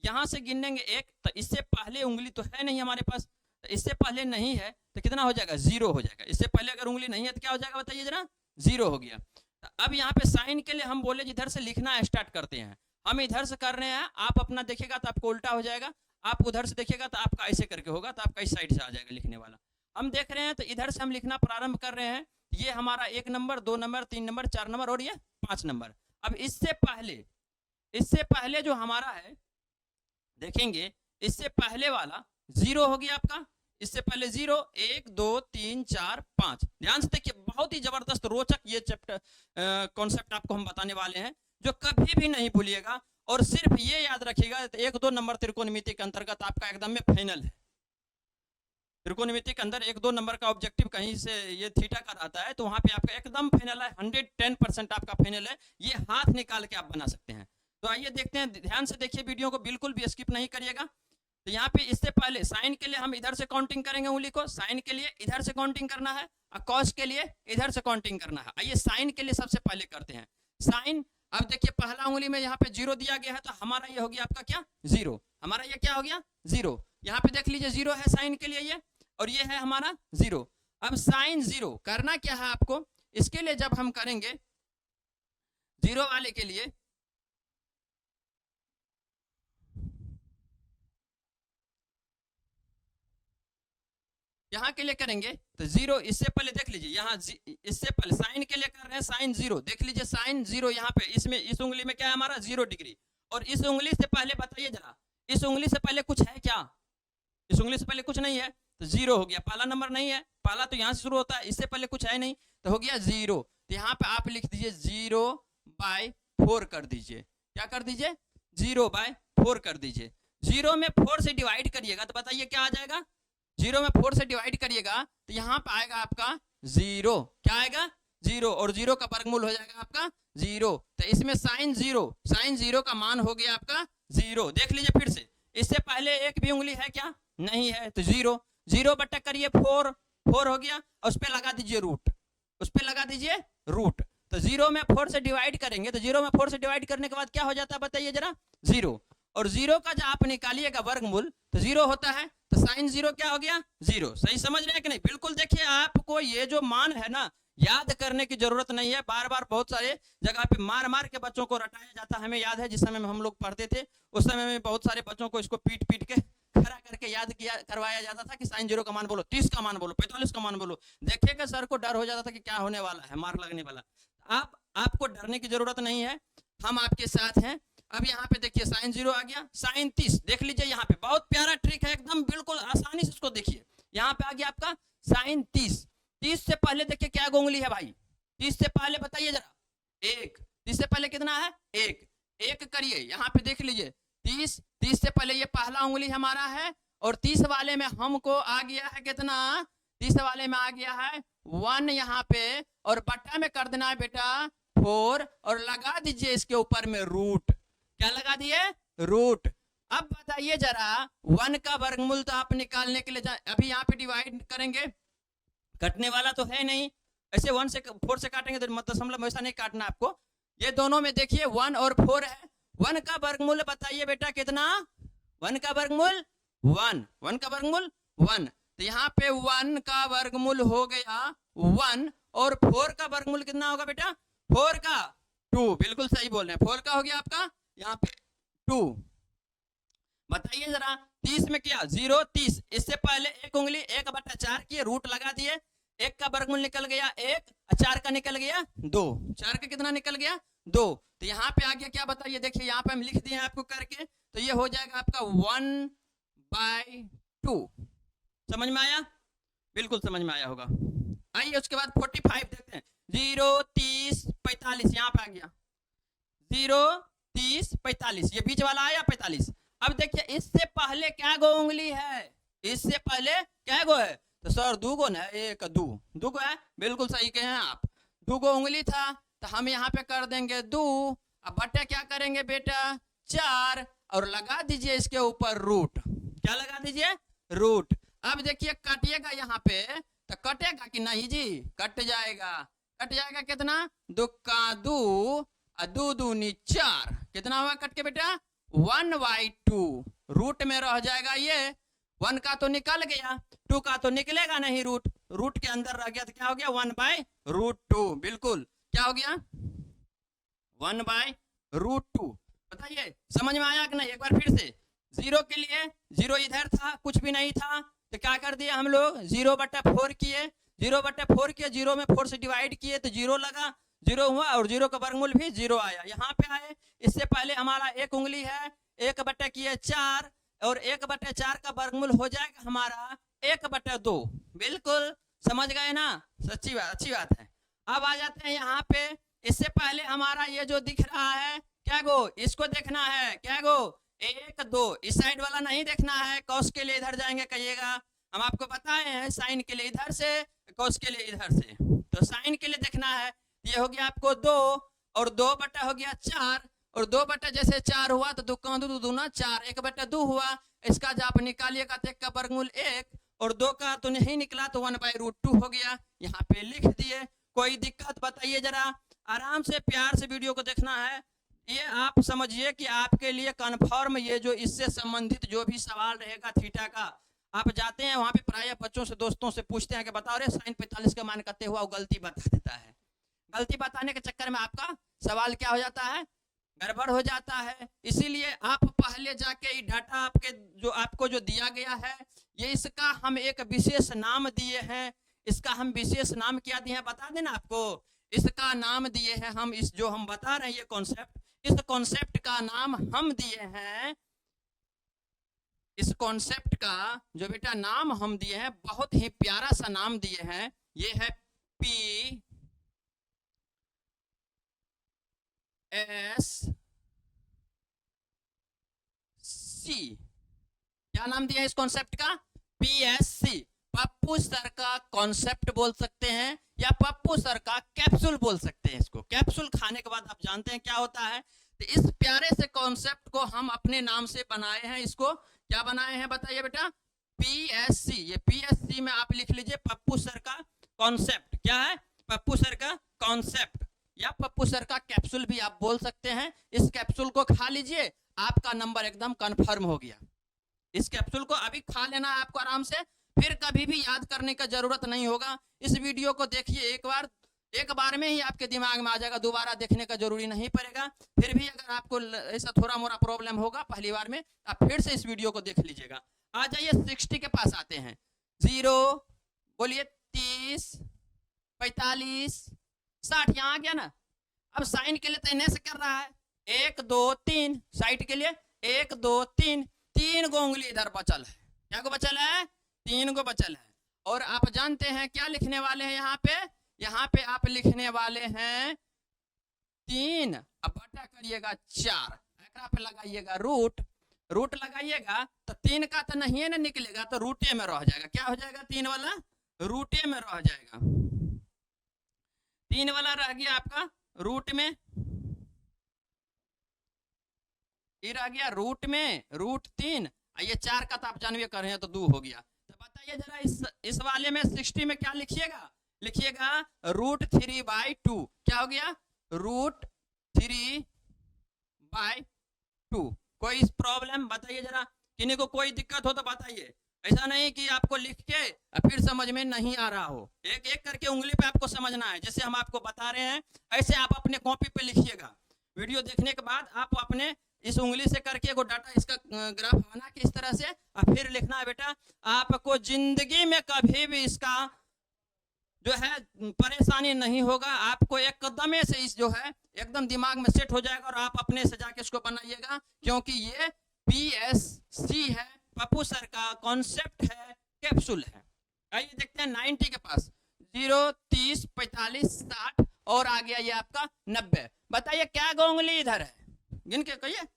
A: यहाँ से गिनेंगे 1, तो इससे पहले उंगली तो है नहीं हमारे पास, तो इससे पहले नहीं है तो कितना हो जाएगा? 0 हो जाएगा। इससे पहले अगर उंगली नहीं है तो क्या हो जाएगा बताइए जरा? 0 हो गया। तो अब यहाँ पे साइन के लिए हम बोले जिधर से लिखना स्टार्ट करते हैं, हम इधर से कर रहे हैं, आप अपना देखिएगा तो आपको उल्टा हो जाएगा, आप उधर से देखिएगा तो आपका ऐसे करके होगा, तो आपका इस साइड से आ जाएगा लिखने वाला। हम देख रहे हैं तो इधर से हम लिखना प्रारंभ कर रहे हैं, ये हमारा 1 नंबर 2 नंबर 3 नंबर 4 नंबर और ये 5 नंबर। अब इससे पहले जो हमारा है देखेंगे, इससे पहले वाला 0 हो गया आपका, इससे पहले 0 1 2 3 4 5। ध्यान से देखिए, बहुत ही जबरदस्त रोचक ये चैप्टर कॉन्सेप्ट आपको हम बताने वाले हैं, जो कभी भी नहीं भूलिएगा, और सिर्फ ये याद रखिएगा 1 2 नंबर त्रिकोणमिति के अंतर्गत आपका एकदम में फाइनल है। त्रिकोणमिति के अंदर 1 2 नंबर का ऑब्जेक्टिव कहीं से ये थीटा का रहता है, तो वहां पे आपका एकदम फाइनल है, 110% आपका फाइनल है। ये हाथ निकाल के आप बना सकते हैं। तो आइए देखते हैं, ध्यान से देखिए वीडियो को, बिल्कुल भी स्किप नहीं करिएगा। तो यहाँ पे इससे पहले साइन के लिए हम इधर से काउंटिंग करेंगे उंगली को, साइन के लिए इधर से काउंटिंग करना है और कॉस के लिए इधर से काउंटिंग करना है। आइए साइन के लिए सबसे पहले करते हैं साइन। अब देखिए पहला उंगली में यहाँ पे 0 दिया गया है, तो हमारा ये हो गया आपका क्या 0, हमारा ये क्या हो गया 0। यहाँ पे देख लीजिए 0 है साइन के लिए ये, और ये है हमारा 0। अब साइन 0 करना क्या है आपको, इसके लिए जब हम करेंगे 0 वाले के लिए, यहाँ के लिए करेंगे तो 0, इससे पहले देख लीजिए यहाँ इससे पहले साइन के लिए कर रहे हैं साइन 0, देख लीजिए साइन 0 यहाँ पे इसमें इस उंगली में क्या है हमारा 0 डिग्री, और इस उंगली से पहले बताइए जरा, इस उंगली से पहले कुछ है क्या, इस उंगली से पहले कुछ नहीं है, तो 0 हो गया, पहला नंबर नहीं है, पहला तो यहाँ से शुरू होता है, इससे पहले कुछ है नहीं, तो हो गया 0। तो यहाँ पे आप लिख दीजिए 0/4 कर दीजिए, क्या कर दीजिए 0/4 कर दीजिए। 0 में 4 से डिवाइड करिएगा तो बताइए क्या आ जाएगा, 0 में 4 से डिवाइड करिएगा तो यहाँ पे आएगा आपका 0, क्या आएगा 0, और 0 का वर्गमूल हो जाएगा आपका 0। तो इसमें साइन 0 का मान हो गया आपका 0। देख लीजिए फिर से, इससे पहले एक भी उंगली है क्या, नहीं है, तो 0 बटा करिए 4 हो गया, और उस पर लगा दीजिए रूट, उस पर लगा दीजिए रूट। तो 0 में 4 से डिवाइड करेंगे तो 0 में 4 से डिवाइड करने के बाद क्या हो जाता है बताइए जरा 0, और 0 का जब आप निकालिएगा वर्गमूल तो 0 होता है, तो साइन 0 क्या हो गया 0। सही समझ रहे हैं कि नहीं, बिल्कुल देखिए आपको ये जो मान है ना याद करने की जरूरत नहीं है, बार बार बहुत सारे जगह पे मार मार के बच्चों को रटाया जाता है। हमें याद है जिस समय में हम लोग पढ़ते थे उस समय में बहुत सारे बच्चों को इसको पीट पीट के खड़ा करके याद किया करवाया जाता था कि साइन 0 का मान बोलो, 30 का मान बोलो, 45 का मान बोलो, देखिएगा सर को डर हो जाता था कि क्या होने वाला है, मार लगने वाला। आपको डरने की जरूरत नहीं है, हम आपके साथ हैं। अब यहाँ पे देखिए साइन 0 आ गया, साइन 30 देख लीजिए, यहाँ पे बहुत प्यारा ट्रिक है, एकदम बिल्कुल आसानी से इसको देखिए। यहाँ पे आ गया आपका साइन 30 से पहले देखिए क्या उंगली है भाई, 30 से पहले बताइए जरा 1, 30 से पहले कितना है 1 करिए, यहाँ पे देख लीजिए 30 से पहले ये पहला उंगली हमारा है, और 30 वाले में हमको आ गया है कितना, 30 वाले में आ गया है 1 यहाँ पे, और बट्टा में कर देना है बेटा 4, और लगा दीजिए इसके ऊपर में रूट, क्या लगा दिए रूट। अब बताइए जरा 1 का वर्गमूल तो आप निकालने के लिए अभी यहाँ पे डिवाइड करेंगे, कटने वाला तो है नहीं, ऐसे 1 से 4 से काटेंगे तो दशमलव वैसा नहीं काटना आपको। ये दोनों में देखिए 1 और 4 है, 1 का वर्गमूल बताइए बेटा कितना, 1 का वर्गमूल 1 का वर्गमूल 1, तो यहाँ पे 1 का वर्गमूल हो गया 1, और 4 का वर्गमूल कितना होगा बेटा 4 का 2, बिल्कुल सही बोल रहे हैं, 4 का हो गया आपका यहाँ पे 2। बताइए जरा 30 में क्या 0 30, इससे पहले एक उंगली 1/4 की रूट लगा दिए, 1 का वर्गमूल निकल गया 1, 4 का निकल गया 2, 4 का कितना निकल गया 2। तो यहाँ पे आ गया क्या बताइए, देखिए यहाँ पे हम लिख दिए आपको करके, तो ये हो जाएगा आपका 1/2। समझ में आया, बिल्कुल समझ में आया होगा। आइए उसके बाद 45 देखते हैं, 0 30 45 यहाँ पे आ गया 0 30 45, ये बीच वाला आया 45। अब देखिए इससे पहले क्या गो उंगली है, इससे पहले क्या गो है, तो सर 2 गो ना, 1 2 गो है, बिल्कुल सही कहे हैं आप, 2 गो उंगली था, तो हम यहाँ पे कर देंगे 2, अब बटे क्या करेंगे बेटा 4, और लगा दीजिए इसके ऊपर रूट, क्या लगा दीजिए रूट। अब देखिए काटिएगा यहाँ पे तो कटेगा कि नहीं जी, कट जाएगा कितना 2 का 2 और 2 दूनी 4, कितना हुआ कट के बेटा 1/2, रूट में रह जाएगा ये, 1 का तो निकल गया, 2 का तो निकलेगा नहीं, रूट के अंदर रह गया, तो क्या हो गया 1/√2, बिल्कुल क्या हो गया 1/√2। बताइए समझ में आया कि नहीं, एक बार फिर से 0 के लिए 0 इधर था, कुछ भी नहीं था, तो क्या कर दिया हम लोग 0/4 किए, 0/4 किए, 0 में 4 से डिवाइड किए तो 0 लगा, 0 हुआ, और 0 का वर्गमूल भी 0 आया। यहाँ पे आए इससे पहले हमारा एक उंगली है, 1/4, और 1/4 का वर्गमूल हो जाएगा हमारा 1/2, बिल्कुल समझ गए ना, सच्ची बात, अच्छी बात है। अब आ जाते हैं यहाँ पे, इससे पहले हमारा ये जो दिख रहा है क्या गो, इसको देखना है, क्या गो 1 2, इस साइड वाला नहीं देखना है, कॉस के लिए इधर जाएंगे कहिएगा, हम आपको बताए हैं साइन के लिए इधर से, कॉस के लिए इधर से, तो साइन के लिए देखना है, ये हो गया आपको 2, और 2 बटा हो गया 4, और 2/4 हुआ तो 2 का 2 दूना 4, 1/2 हुआ, इसका जब आप निकालिएगा तो 1 का वर्गमूल 1 और 2 का तो नहीं निकला तो 1/√2 हो गया, यहाँ पे लिख दिए। कोई दिक्कत बताइए जरा, आराम से प्यार से वीडियो को देखना है। ये आप समझिए कि आपके लिए कन्फर्म ये जो इससे संबंधित जो भी सवाल रहेगा थीटा का, आप जाते हैं वहाँ पे प्राय बच्चों से दोस्तों से पूछते हैं कि बताओ रे sin 45 का मान करते हुआ वो गलती बता देता है। गलती बताने के चक्कर में आपका सवाल क्या हो जाता है, गड़बड़ हो जाता है। इसीलिए आप पहले जाके डाटा आपके जो आपको जो दिया गया है, ये इसका हम एक विशेष नाम दिए हैं। इसका हम विशेष नाम क्या दिए हैं बता देना आपको। इसका नाम दिए हैं हम, इस जो हम बता रहे हैं ये कॉन्सेप्ट, इस कॉन्सेप्ट का नाम हम दिए हैं, इस कॉन्सेप्ट का जो बेटा नाम हम दिए हैं, बहुत ही प्यारा सा नाम दिए हैं, ये है PSC। क्या नाम दिया है इस कॉन्सेप्ट का? PSC। पप्पू सर का कॉन्सेप्ट बोल सकते हैं या पप्पू सर का कैप्सूल बोल सकते हैं। इसको कैप्सूल खाने के बाद आप जानते हैं क्या होता है। तो इस प्यारे से कॉन्सेप्ट को हम अपने नाम से बनाए हैं। इसको क्या बनाए हैं बताइए बेटा? PSC। ये PSC में आप लिख लीजिए पप्पू सर का कॉन्सेप्ट। क्या है? पप्पू सर का कॉन्सेप्ट या पप्पू सर का कैप्सूल भी आप बोल सकते हैं। इस कैप्सूल को खा लीजिए, आपका नंबर एकदम कंफर्म हो गया। इस कैप्सूल को अभी खा लेना है आपको आराम से, फिर कभी भी याद करने का जरूरत नहीं होगा। इस वीडियो को देखिए एक बार में ही आपके दिमाग में आ जाएगा, दोबारा देखने का जरूरी नहीं पड़ेगा। फिर भी अगर आपको ऐसा थोड़ा मोड़ा प्रॉब्लम होगा पहली बार में, आप फिर से इस वीडियो को देख लीजिएगा। आ जाइए 60 के पास आते हैं। 0 बोलिए 30 45 60 यहाँ आ गया ना। अब साइन के लिए तो इन्हें से कर रहा है 1 2 3, साइड के लिए 1 2 3, 3 गो उंगली इधर बचल है। क्या को बचल है? 3 गो बचल है। और आप जानते हैं क्या लिखने वाले हैं यहाँ पे? यहाँ पे आप लिखने वाले हैं 3, अब बटा करिएगा 4, एकरा पे लगाइएगा रूट लगाइएगा तो 3 का तो नहीं है ना निकलेगा, तो रूटे में रह जाएगा। क्या हो जाएगा? 3 वाला रूटे में रह जाएगा। 3 वाला रह गया आपका रूट में, ये रह गया रूट में, √3। ये 4 का तो आप जानवे कर रहे हैं तो 2 हो गया। तो बताइए जरा इस वाले में 60 में क्या लिखिएगा? लिखिएगा √3/2। क्या हो गया? √3/2। कोई प्रॉब्लम बताइए जरा, किन्हीं को कोई दिक्कत हो तो बताइए। ऐसा नहीं कि आपको लिख के फिर समझ में नहीं आ रहा हो, एक एक करके उंगली पे आपको समझना है। जैसे हम आपको बता रहे हैं ऐसे आप अपने कॉपी पे लिखिएगा। वीडियो देखने के बाद आप अपने इस उंगली से करके वो डाटा इसका ग्राफ बना के इस तरह से और फिर लिखना है बेटा। आपको जिंदगी में कभी भी इसका जो है परेशानी नहीं होगा। आपको एकदम से इस जो है एकदम दिमाग में सेट हो जाएगा और आप अपने से जाके इसको बनाइएगा, क्योंकि ये PSC है, पप्पू सर का कॉन्सेप्ट है, कैप्सूल है। आइए देखते हैं 90 के पास। 0 30 45 60 और आ गया ये आपका 90। बताइए क्या गो उंगली इधर है? गिन के कहिए।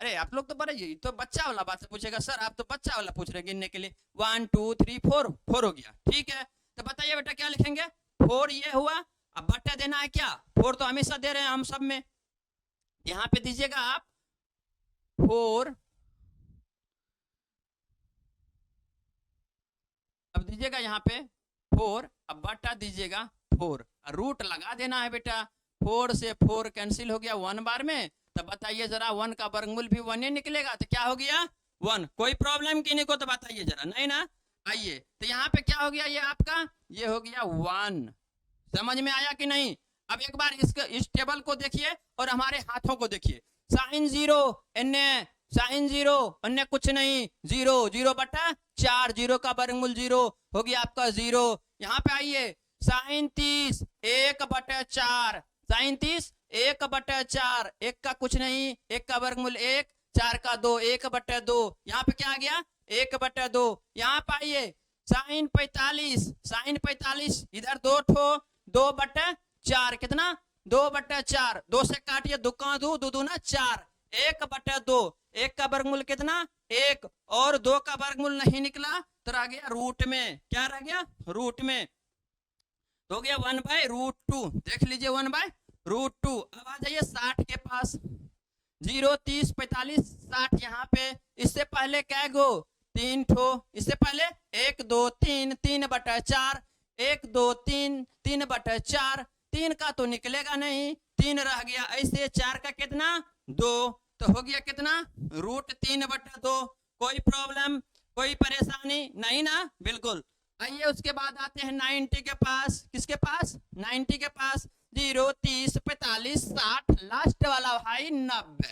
A: अरे आप लोग तो बड़े ये तो बच्चा वाला बात से पूछेगा सर, आप तो बच्चा वाला पूछ रहे हैं गिनने के लिए। 1 2 3 4 हो गया, ठीक है। तो बताइए बेटा क्या लिखेंगे? 4 ये हुआ, अब बटा देना है क्या? 4 तो हमेशा दे रहे हैं हम सब में, यहाँ पे दीजिएगा आप 4, अब दीजिएगा यहाँ पे 4, अब बटा दीजिएगा 4, रूट लगा देना है बेटा। 4 से 4 कैंसिल हो गया 1 बार में। तो बताइए जरा 1 का वर्गमूल भी 1 ही निकलेगा, तो क्या हो गया? 1। कोई प्रॉब्लम किन्हीं को तो बताइए जरा, नहीं ना? आइए तो यहाँ पे क्या हो गया? ये आपका ये हो गया 1। समझ में आया कि नहीं? अब एक बार इस टेबल को देखिए और हमारे हाथों को देखिए। साइन 0 अन्य, साइन 0 अन्य कुछ नहीं, 0 0/4, 0 का वर्गमूल 0 हो गया आपका 0। यहाँ पे आइए साइन 30 1/4, साइन 30 1/4, 1 का कुछ नहीं, 1 का वर्गमूल 1, 4 का 2, 1/2। यहाँ पे क्या आ गया? 1/2। यहाँ पे आइए साइन 45, साइन 45 इधर 2 ठो, 2/4 कितना? 2/4, 2 से काटिए, 2 का 2, 2 दूना 4, 1/2। 1 का वर्गमूल कितना? 1, और 2 का वर्गमूल नहीं निकला तो रह गया रूट में। क्या रह गया? रूट में। तो हो गया 1/√2। देख लीजिए 1/√2। अब आ जाइए 60 के पास। 0 30 45 60 यहाँ पे इससे पहले क्या गो 3 ठो, इससे पहले 1 2 3 3/4 1 2 3 3/4 3 का तो निकलेगा नहीं, 3 रह गया, ऐसे 4 का कितना 2, तो हो गया कितना √3/2। कोई प्रॉब्लम कोई परेशानी नहीं ना, बिल्कुल। आइए उसके बाद आते हैं 90 के पास, किसके पास 90 के पास 0 30 45 60 लास्ट वाला भाई 90,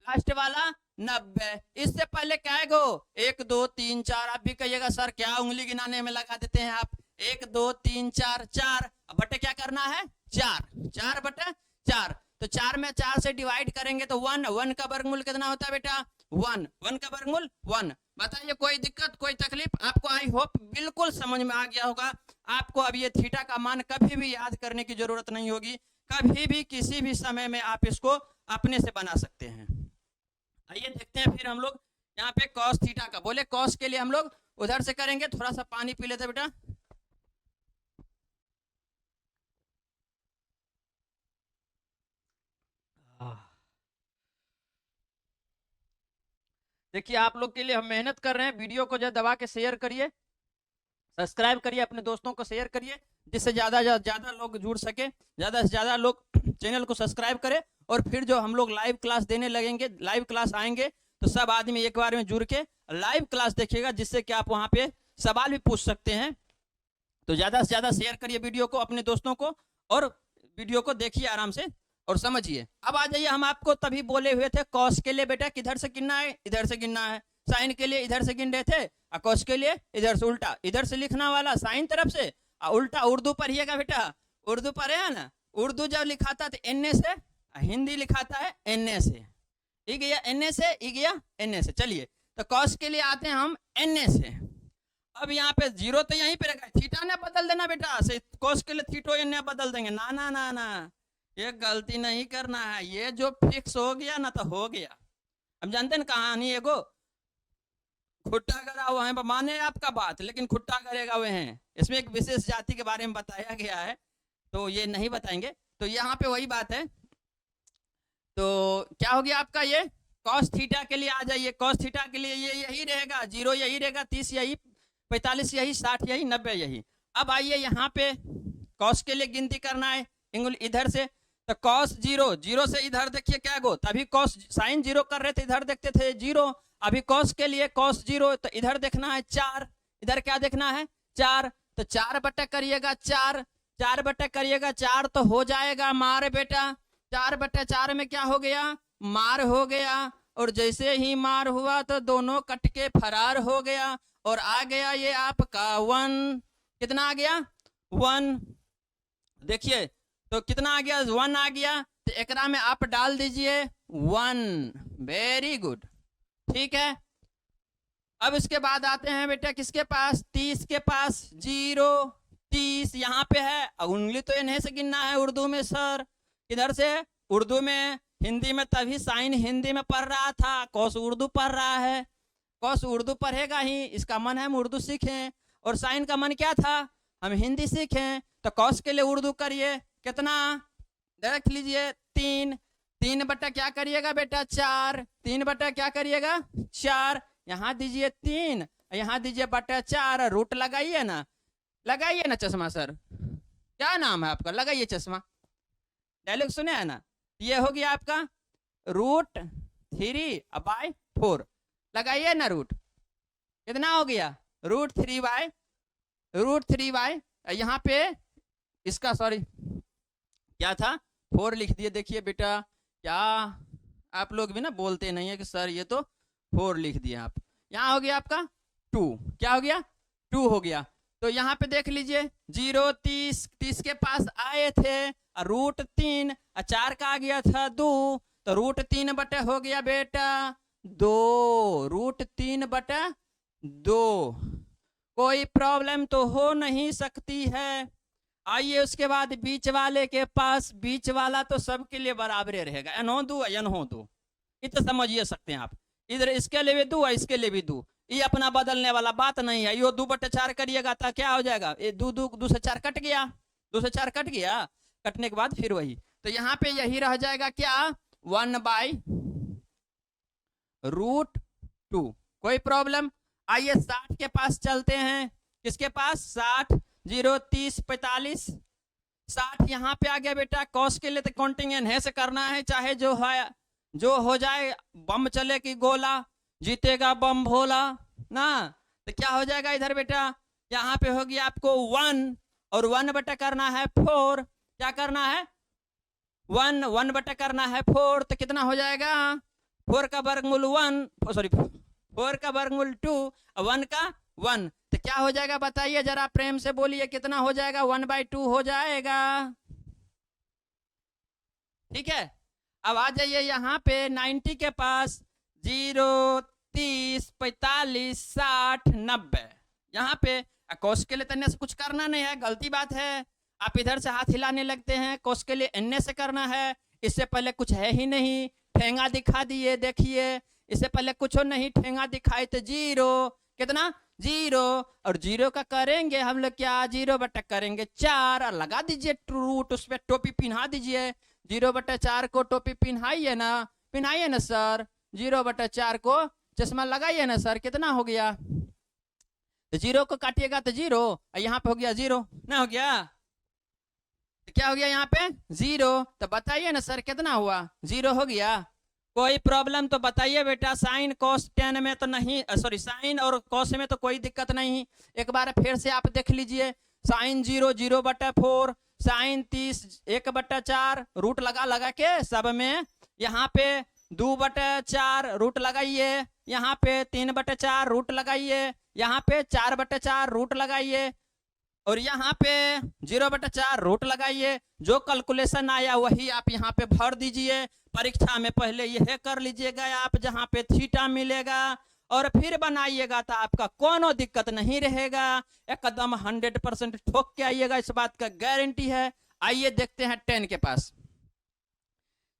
A: लास्ट वाला 90। इससे पहले क्या है गो 1 2 3 4, आप भी कहिएगा सर क्या उंगली गिनाने में लगा देते हैं आप, 1 2 3 4 4 बटे क्या करना है 4, 4/4, तो 4 में 4 से डिवाइड करेंगे तो 1, 1 का वर्गमूल कितना होता है बेटा 1, 1 का वर्गमूल 1। बताइए कोई दिक्कत कोई तकलीफ आपको, आई होप बिल्कुल समझ में आ गया होगा। आपको अब ये थीटा का मान कभी भी याद करने की जरूरत नहीं होगी, कभी भी किसी भी समय में आप इसको अपने से बना सकते हैं। आइए देखते हैं फिर हम लोग यहाँ पे कॉस थीटा का, बोले कॉस के लिए हम लोग उधर से करेंगे, थोड़ा सा पानी पी लेते बेटा। देखिए आप लोग के लिए हम मेहनत कर रहे हैं, वीडियो को जो दबा के शेयर करिए, सब्सक्राइब करिए, अपने दोस्तों को शेयर करिए, जिससे ज़्यादा लोग जुड़ सके, ज़्यादा से ज़्यादा लोग चैनल को सब्सक्राइब करें। और फिर जो हम लोग लाइव क्लास देने लगेंगे, लाइव क्लास आएंगे तो सब आदमी एक बार में जुड़ के लाइव क्लास देखिएगा, जिससे कि आप वहाँ पे सवाल भी पूछ सकते हैं। तो ज़्यादा से ज़्यादा शेयर करिए वीडियो को अपने दोस्तों को, और वीडियो को देखिए आराम से और समझिए। अब आ जाइए, हम आपको तभी बोले हुए थे कॉस के लिए बेटा किधर से गिनना है, इधर से गिनना है, साइन के लिए इधर से गिन रहे थे, और कॉस के लिए इधर से उल्टा, इधर से लिखना वाला साइन तरफ से, और उल्टा उर्दू पढ़िएगा बेटा, उर्दू पढ़े ना, उर्दू जब लिखाता तो एन से, हिंदी लिखाता है एन से, ई गया एन से, ई गया एन से। चलिए तो कॉस के लिए आते हैं हम एन से। अब यहाँ पे 0 तो यहीं पे रखा है, थीटा ने बदल देना बेटा, कॉस के लिए थीटो एन बदल देंगे, ना ना ना ना, ये गलती नहीं करना है, ये जो फिक्स हो गया ना तो हो गया। अब जानते हैं कहानी एगो खुट्टा करा हुआ है, माने आपका बात, लेकिन खुट्टा करेगा हुए हैं, इसमें एक विशेष जाति के बारे में बताया गया है, तो ये नहीं बताएंगे। तो यहाँ पे वही बात है, तो क्या हो गया आपका ये कॉस थीटा के लिए आ जाइए, कॉस थीटा के लिए ये यही रहेगा, 0 यही रहेगा, 30 यही, 45 यही, 60 यही, 90 यही। अब आइए यहाँ पे कॉस के लिए गिनती करना है, इंगुल इधर से, तो कॉस 0, 0 से इधर देखिए क्या गो, तभी कॉस साइन 0 कर रहे थे, इधर देखते थे 0, अभी कॉस के लिए कॉस 0, तो इधर देखना है 4, इधर क्या देखना है 4, तो 4 बटे करिएगा 4, 4 बटे करिएगा 4, तो हो जाएगा मार बेटा, 4/4 में क्या हो गया मार हो गया, और जैसे ही मार हुआ तो दोनों कट के फरार हो गया, और आ गया ये आपका 1, कितना आ गया 1, देखिए तो कितना आ गया 1 आ गया, तो एकरा में आप डाल दीजिए 1, वेरी गुड, ठीक है। अब इसके बाद आते हैं बेटा किसके पास 30 के पास, 0 30 यहाँ पे है, उंगली तो इन्हें से गिनना है उर्दू में सर, इधर से उर्दू में, हिंदी में तभी साइन हिंदी में पढ़ रहा था, कॉस उर्दू पढ़ रहा है, कॉस उर्दू पढ़ेगा ही, इसका मन है हम उर्दू सीखें, और साइन का मन क्या था हम हिंदी सीखें, तो कॉस के लिए उर्दू करिए, कितना देख लीजिए 3, 3 बटा क्या करिएगा बेटा 4, 3 बटा क्या करिएगा 4, यहाँ दीजिए 3, यहाँ दीजिए बटा 4, रूट लगाइए ना, लगाइए ना चश्मा सर, क्या नाम है आपका, लगाइए चश्मा, डायलॉग सुने है ना, ये हो गया आपका √3/4, लगाइए ना रूट, कितना हो गया √3/, यहाँ पे इसका सॉरी क्या था 4 लिख दिए, देखिए बेटा क्या आप लोग भी ना बोलते नहीं है कि सर ये तो 4 लिख दिए आप, यहाँ हो गया आपका 2, क्या हो गया 2 हो गया, तो यहाँ पे देख लीजिए 0 30 के पास आए थे, √3, 4 का आ गया था 2, तो √3 बटे हो गया बेटा 2, √3/2, कोई प्रॉब्लम तो हो नहीं सकती है। आइए उसके बाद बीच वाले के पास, बीच वाला तो सबके लिए बराबर रहेगा, एनहो 2 एनहो 2, इतना समझिए सकते हैं आप, इधर इसके लिए भी 2 है इसके लिए भी 2, ये अपना बदलने वाला बात नहीं है, यो 2/4 करिएगा तो क्या हो जाएगा, ये 2 से 4 कट गया, 2 से 4 कट गया, कटने के बाद फिर वही, तो यहाँ पे यही रह जाएगा क्या 1/, √2। कोई प्रॉब्लम? आइए 60 के पास चलते हैं। किसके पास? 60, 0, 30, 45, 60 यहाँ पे आ गया बेटा। कॉस के लिए तो काउंटिंग एनहेंस करना है, चाहे जो है जो हो जाए। बम चले कि गोला, जीतेगा बम भोला ना। तो क्या हो जाएगा इधर बेटा? यहाँ पे होगी आपको 1 और 1 बटा करना है 4। क्या करना है? 1 बटा करना है 4। तो कितना हो जाएगा? 4 का वर्गमूल 1, सॉरी 4 का वर्गमूल 2, 1 का 1। तो क्या हो जाएगा बताइए जरा, प्रेम से बोलिए कितना हो जाएगा? 1/2 हो जाएगा। ठीक है। अब आ जाइए यहाँ पे 90 के पास। 0, 30, 45, 60, 90। यहाँ पे कोस के लिए तन्ने से कुछ करना नहीं है, गलती बात है। आप इधर से हाथ हिलाने लगते हैं, कोस के लिए एन्ने से करना है। इससे पहले कुछ है ही नहीं, ठेंगा दिखा दिए। देखिए इससे पहले कुछ नहीं, ठेंगा दिखाए तो 0। कितना? 0। और 0 का करेंगे हम लोग क्या? 0 बटा करेंगे 4 और लगा दीजिए रूट, उस पर टोपी पिन्हा दीजिए। 0 बटा 4 को टोपी पिन्हाइए ना, पिन्हाइए ना सर। 0 बटा 4 को चश्मा लगाइए ना सर। कितना हो गया? तो 0 को काटिएगा तो 0, यहाँ पे हो गया 0 ना, हो गया। तो क्या हो गया यहाँ पे? 0। तो बताइए ना सर कितना हुआ? 0 हो गया। कोई प्रॉब्लम तो बताइए बेटा। साइन कॉस टेन में तो नहीं, सॉरी साइन और कॉस में तो कोई दिक्कत नहीं। एक बार फिर से आप देख लीजिए। साइन 0, 0 बटा 4, साइन 30, 1 बटा 4, रूट लगा लगा के सब में। यहाँ पे 2 बटा 4 रूट लगाइए, यहाँ पे 3 बटा 4 रूट लगाइए, यहाँ पे 4 बटा 4 रूट लगाइए, और यहाँ पे 0 बटा 4 रूट लगाइए। जो कैलकुलेशन आया वही आप यहाँ पे भर दीजिए। परीक्षा में पहले यह कर लीजिएगा आप, जहाँ पे थीटा मिलेगा, और फिर बनाइएगा तो आपका कोनो दिक्कत नहीं रहेगा। एकदम 100% ठोक के आइएगा, इस बात का गारंटी है। आइए देखते हैं 10 के पास।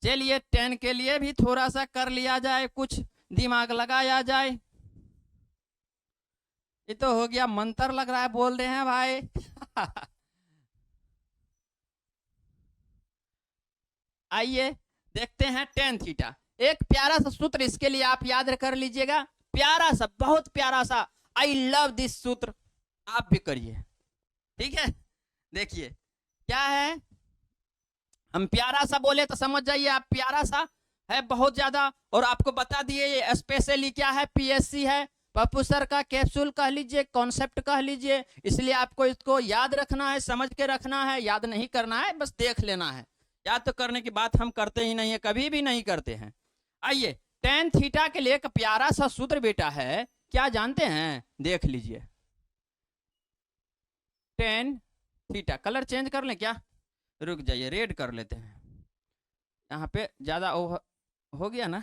A: चलिए 10 के लिए भी थोड़ा सा कर लिया जाए, कुछ दिमाग लगाया जाए। ये तो हो गया मंत्र लग रहा है, बोल रहे हैं भाई। आइए देखते हैं 10 थीटा। एक प्यारा सा सूत्र इसके लिए आप याद कर लीजिएगा, प्यारा सा, बहुत प्यारा सा। आई लव दिस सूत्र, आप भी करिए। ठीक है, देखिए क्या है। हम प्यारा सा बोले तो समझ जाइए आप, प्यारा सा है बहुत ज्यादा। और आपको बता दिए ये स्पेशली क्या है, पीएससी है, पप्पू सर का कैप्सूल कह लीजिए, कॉन्सेप्ट कह लीजिए। इसलिए आपको इसको याद रखना है, समझ के रखना है, याद नहीं करना है, बस देख लेना है। याद तो करने की बात हम करते ही नहीं है, कभी भी नहीं करते हैं। आइए 10 थीटा के लिए एक प्यारा सा सूत्र बेटा है, क्या जानते हैं? देख लीजिए। 10 थीटा, कलर चेंज कर लें क्या? रुक जाइए, रेड कर लेते हैं, यहाँ पे ज्यादा हो गया ना।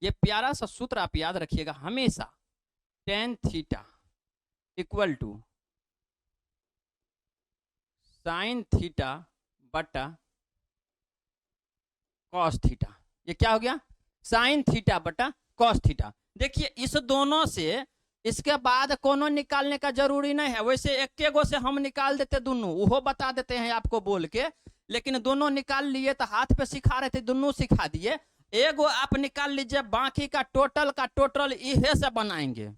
A: ये प्यारा सा सूत्र आप याद रखिएगा हमेशा। 10 theta equal to sine theta बटा कॉस थीटा। ये क्या हो गया? साइन थीटा बटा कॉस थीटा। देखिए इस दोनों से इसके बाद कोनो निकालने का जरूरी नहीं है। वैसे एक गो से हम निकाल देते दोनों, वो बता देते हैं आपको बोल के, लेकिन दोनों निकाल लिए तो हाथ पे सिखा रहे थे, दोनों सिखा दिए। एगो आप निकाल लीजिए, बाकी का टोटल इहे से बनाएंगे।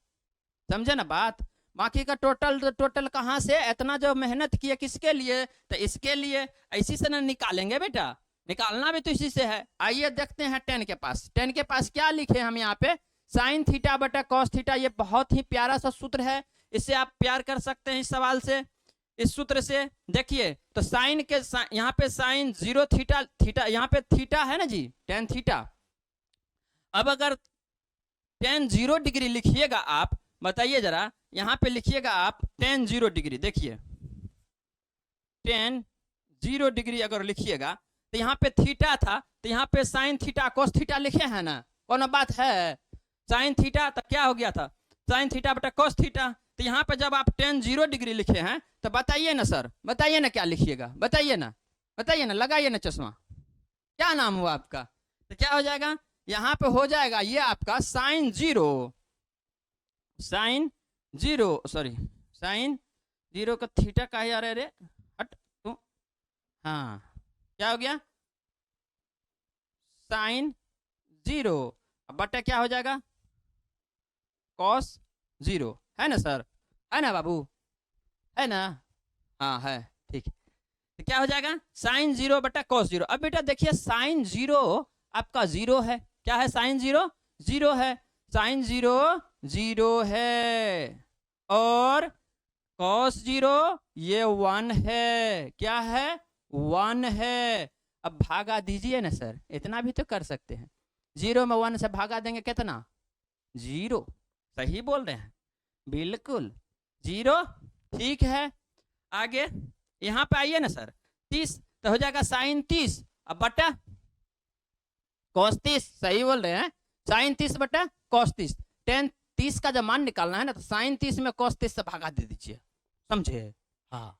A: समझे ना बात? बाकी का टोटल कहाँ से? इतना जो मेहनत किए किसके लिए? तो इसके लिए। इसी से ना निकालेंगे बेटा, निकालना भी तो इसी से है। आइए देखते हैं 10 के पास। 10 के पास क्या लिखे हम यहाँ पे? साइन थीटा बटा कॉस थीटा। ये बहुत ही प्यारा सा सूत्र है, इससे आप प्यार कर सकते हैं इस सवाल से, इस सूत्र से। देखिए तो साइन के यहाँ पे साइन 0 थीटा, थीटा यहाँ पे थीटा है ना जी, 10 थीटा। अब अगर 10 0 डिग्री लिखिएगा आप, बताइए जरा, यहाँ पे लिखिएगा आप 10 0 डिग्री। देखिए 10 0 डिग्री अगर लिखिएगा तो यहाँ पे थीटा था, तो यहाँ पे साइन थीटा कॉस थीटा लिखे हैं ना, कौन बात है? साइन थीटा तो क्या हो गया था? साइन थीटा बटा कॉस थीटा। तो यहाँ पे जब आप 10 0 डिग्री लिखे हैं तो बताइए ना सर, बताइए ना क्या लिखिएगा, बताइए ना, बताइए ना, लगाइए ना चश्मा। क्या नाम हुआ आपका? तो क्या हो जाएगा यहाँ पे? हो जाएगा ये आपका साइन 0, साइन 0, सॉरी साइन 0 का थीटा का यार, अरे हट तू। हाँ क्या हो गया? साइन 0 बटे क्या हो जाएगा कॉस 0, है ना सर, है ना बाबू, है ना, हाँ है, ठीक है। तो क्या हो जाएगा साइन 0 बटा कॉस 0। अब बेटा देखिए साइन 0 आपका 0 है, क्या है साइन 0 0 है, साइन 0 0 है, और कॉस 0 ये 1 है, क्या है 1 है। अब भागा दीजिए ना सर, इतना भी तो कर सकते हैं, 0 में 1 से भागा देंगे कितना 0, सही बोल रहे हैं बिल्कुल 0, ठीक है। आगे यहाँ पे आइए ना सर 30 तो हो जाएगा साइन 30 अब बटा कॉस 30, सही बोल रहे हैं, साइन 30 बटा कॉस 30, टेन 30 का जब मान निकालना है ना तो साइन 30 में कॉस 30 से भागा दे दीजिए, समझे, हाँ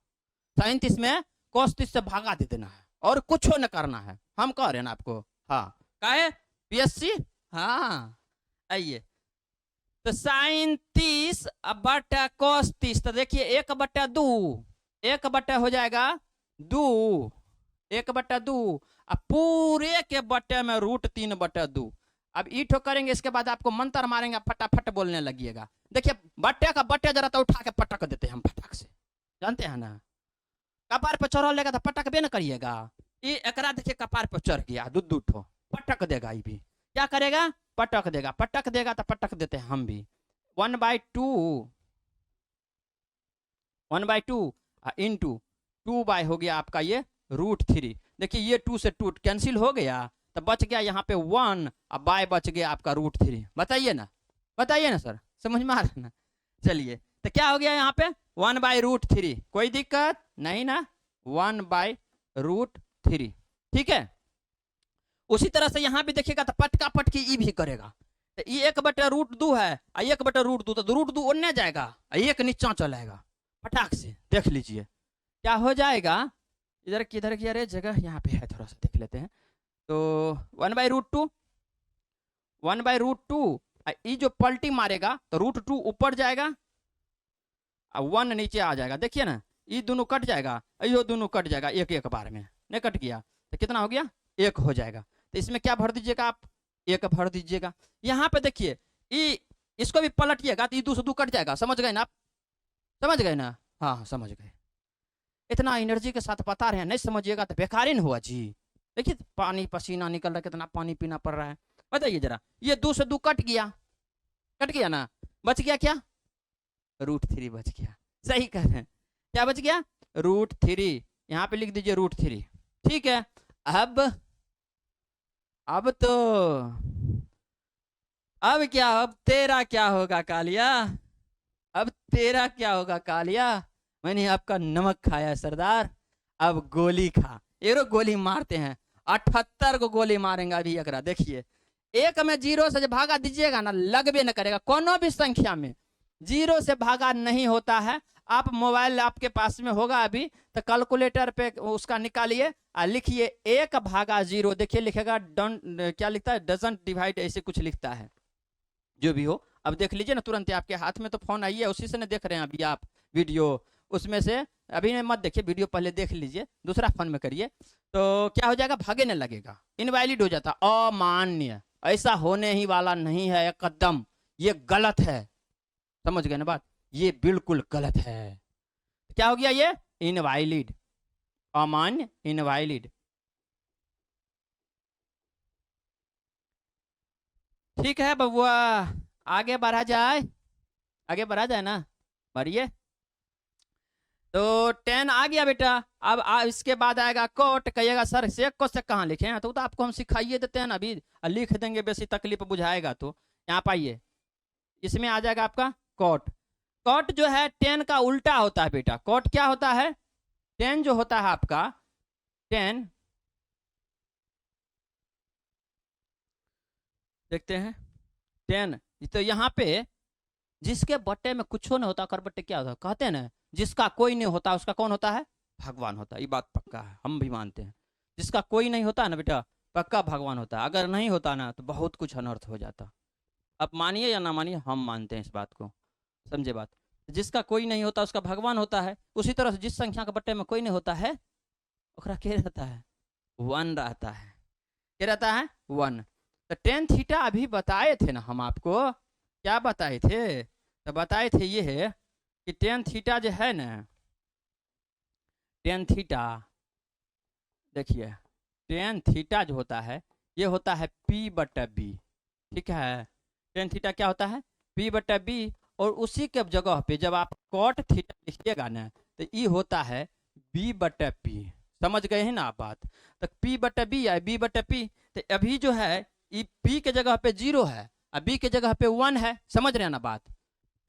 A: साइन 30 में कॉस 30 से भागा दे देना है और कुछ न करना है, हम कह रहे हैं ना आपको, हाँ का है पीएससी, हाँ आइए तो साइन 30 बटा कॉस 30, तो देखिए 1 बटा 2, 1 बटा हो जाएगा 2, 1 बटा 2, अब पूरे के बटे में √3 बटा 2। अब ईठो करेंगे, इसके बाद आपको मंत्र मारेंगे, फटाफट बोलने लगिएगा। देखिए बट्टे का बट्टे जरा तो उठा के पटक देते हैं हम फटाक से, जानते हैं ना, कपार पे चढ़ लेगा तो पटक बे न करिएगा, ये एकरा देखिए कपार पे चढ़ गया दू ठो पटक देगा, ये भी क्या करेगा पटक देगा, पटक देगा तो पटक देते हैं हम भी, 1/2 1/2 इंटू 2 हो गया आपका ये √3। देखिए ये 2 से 2 कैंसिल हो गया तो बच गया यहाँ पे 1 और बाय बच गया आपका √3। बताइए ना, बताइए ना सर, समझ में आ रहा है ना। चलिए तो क्या हो गया यहाँ पे 1/√3, कोई दिक्कत नहीं ना, 1/√3, ठीक है। उसी तरह से यहाँ भी देखिएगा तो पटका पटकी ई भी करेगा, तो ये 1/√2 है, 1/√2 तो √2 ओने जाएगा, 1 नीचा चलाएगा, फटाक से देख लीजिए क्या हो जाएगा। इधर किधर की अरे जगह यहाँ पे है, थोड़ा सा देख लेते हैं। तो 1/√2 1/√2 ये जो पलटी मारेगा तो √2 ऊपर जाएगा और 1 नीचे आ जाएगा, देखिए ना ये दोनों कट जाएगा, यो दोनों कट जाएगा एक एक बार में, नहीं कट गया तो कितना हो गया 1 हो जाएगा। तो इसमें क्या भर दीजिएगा आप 1 भर दीजिएगा। यहाँ पे देखिए इसको भी पलटिएगा तो ये 2 से 2 कट जाएगा, समझ गए ना आप, समझ गए ना, हाँ समझ गए। इतना एनर्जी के साथ बता रहे हैं, नहीं समझिएगा तो बेकार ही नहीं हुआ जी। देखिए पानी पसीना निकल रहा है, कितना पानी पीना पड़ रहा है, बताइए जरा, ये 2 से 2 कट गया ना, बच गया क्या √3 बच गया, सही कह रहे हैं, क्या बच गया √3, यहाँ पे लिख दीजिए √3, ठीक है। अब तो अब क्या, अब तेरा क्या होगा कालिया, अब तेरा क्या होगा कालिया, मैंने आपका नमक खाया सरदार, अब गोली खा। एरो गोली मारते हैं, 78 को गोली मारेंगे अभी एकरा, देखिए 1 में 0 से भागा दीजिएगा ना लगबे न करेगा, कोनो भी संख्या में 0 से भागा नहीं होता है। आप मोबाइल आपके पास में होगा अभी तो कैलकुलेटर पे उसका निकालिए और लिखिए 1/0, देखिए लिखेगा डोंट, क्या लिखता है डजंट डिवाइड, ऐसे कुछ लिखता है, जो भी हो। अब देख लीजिए ना तुरंत आपके हाथ में तो फोन आई है, उसी से ना देख रहे हैं अभी आप वीडियो, उसमें से अभी नहीं मत देखिए वीडियो, पहले देख लीजिए, दूसरा फोन में करिए तो क्या हो जाएगा भागे नहीं लगेगा, इनवैलिड हो जाता, अमान्य, ऐसा होने ही वाला नहीं है एकदम, ये गलत है, समझ गए ना बात, ये बिल्कुल गलत है। क्या हो गया ये इनवैलिड, अमान्य, इनवैलिड, ठीक है बबुआ, आगे बढ़ा जाए, आगे बढ़ा जाए ना, बढ़िए। तो 10 आ गया बेटा, अब इसके बाद आएगा कोट, कहिएगा सर सेक को से कहाँ लिखे हैं, तो आपको हम सिखाइए देते हैं ना अभी, लिख देंगे बेसी तकलीफ बुझाएगा तो। यहाँ पाइए इसमें आ जाएगा आपका कोट, कोट जो है 10 का उल्टा होता है बेटा, कोट क्या होता है 10 जो होता है आपका 10, देखते हैं 10, तो यहाँ पे जिसके बट्टे में कुछ नहीं होता कर बट्टे क्या होता है, कहते हैं ना जिसका कोई नहीं होता उसका कौन होता है भगवान होता है, ये बात पक्का है, हम भी मानते हैं, जिसका कोई नहीं होता ना बेटा पक्का भगवान होता है, अगर नहीं होता ना तो बहुत कुछ अनर्थ हो जाता। अब मानिए या ना मानिए हम मानते हैं इस बात को, समझे बात, जिसका कोई नहीं होता उसका भगवान होता है। उसी तरह से जिस संख्या के बट्टे में कोई नहीं होता है ओकरा क्या रहता है 1 रहता है, क्या रहता है 1। तो टेन थीटा अभी बताए थे ना हम आपको, क्या बताए थे, तो बताए थे ये है कि टेन थीटा जो है ना, टेन थीटा देखिए, टेन थीटा जो होता है ये होता है P/B, ठीक है। टेन थीटा क्या होता है P/B, और उसी के जगह पे जब आप कॉट थीटा लिखिएगा ना तो ये होता है B/P। समझ गए हैं ना आप बात। तो P/B या B/P, तो अभी जो है ये P के जगह पे 0 है और B के जगह पे 1 है। समझ रहे हैं ना बात।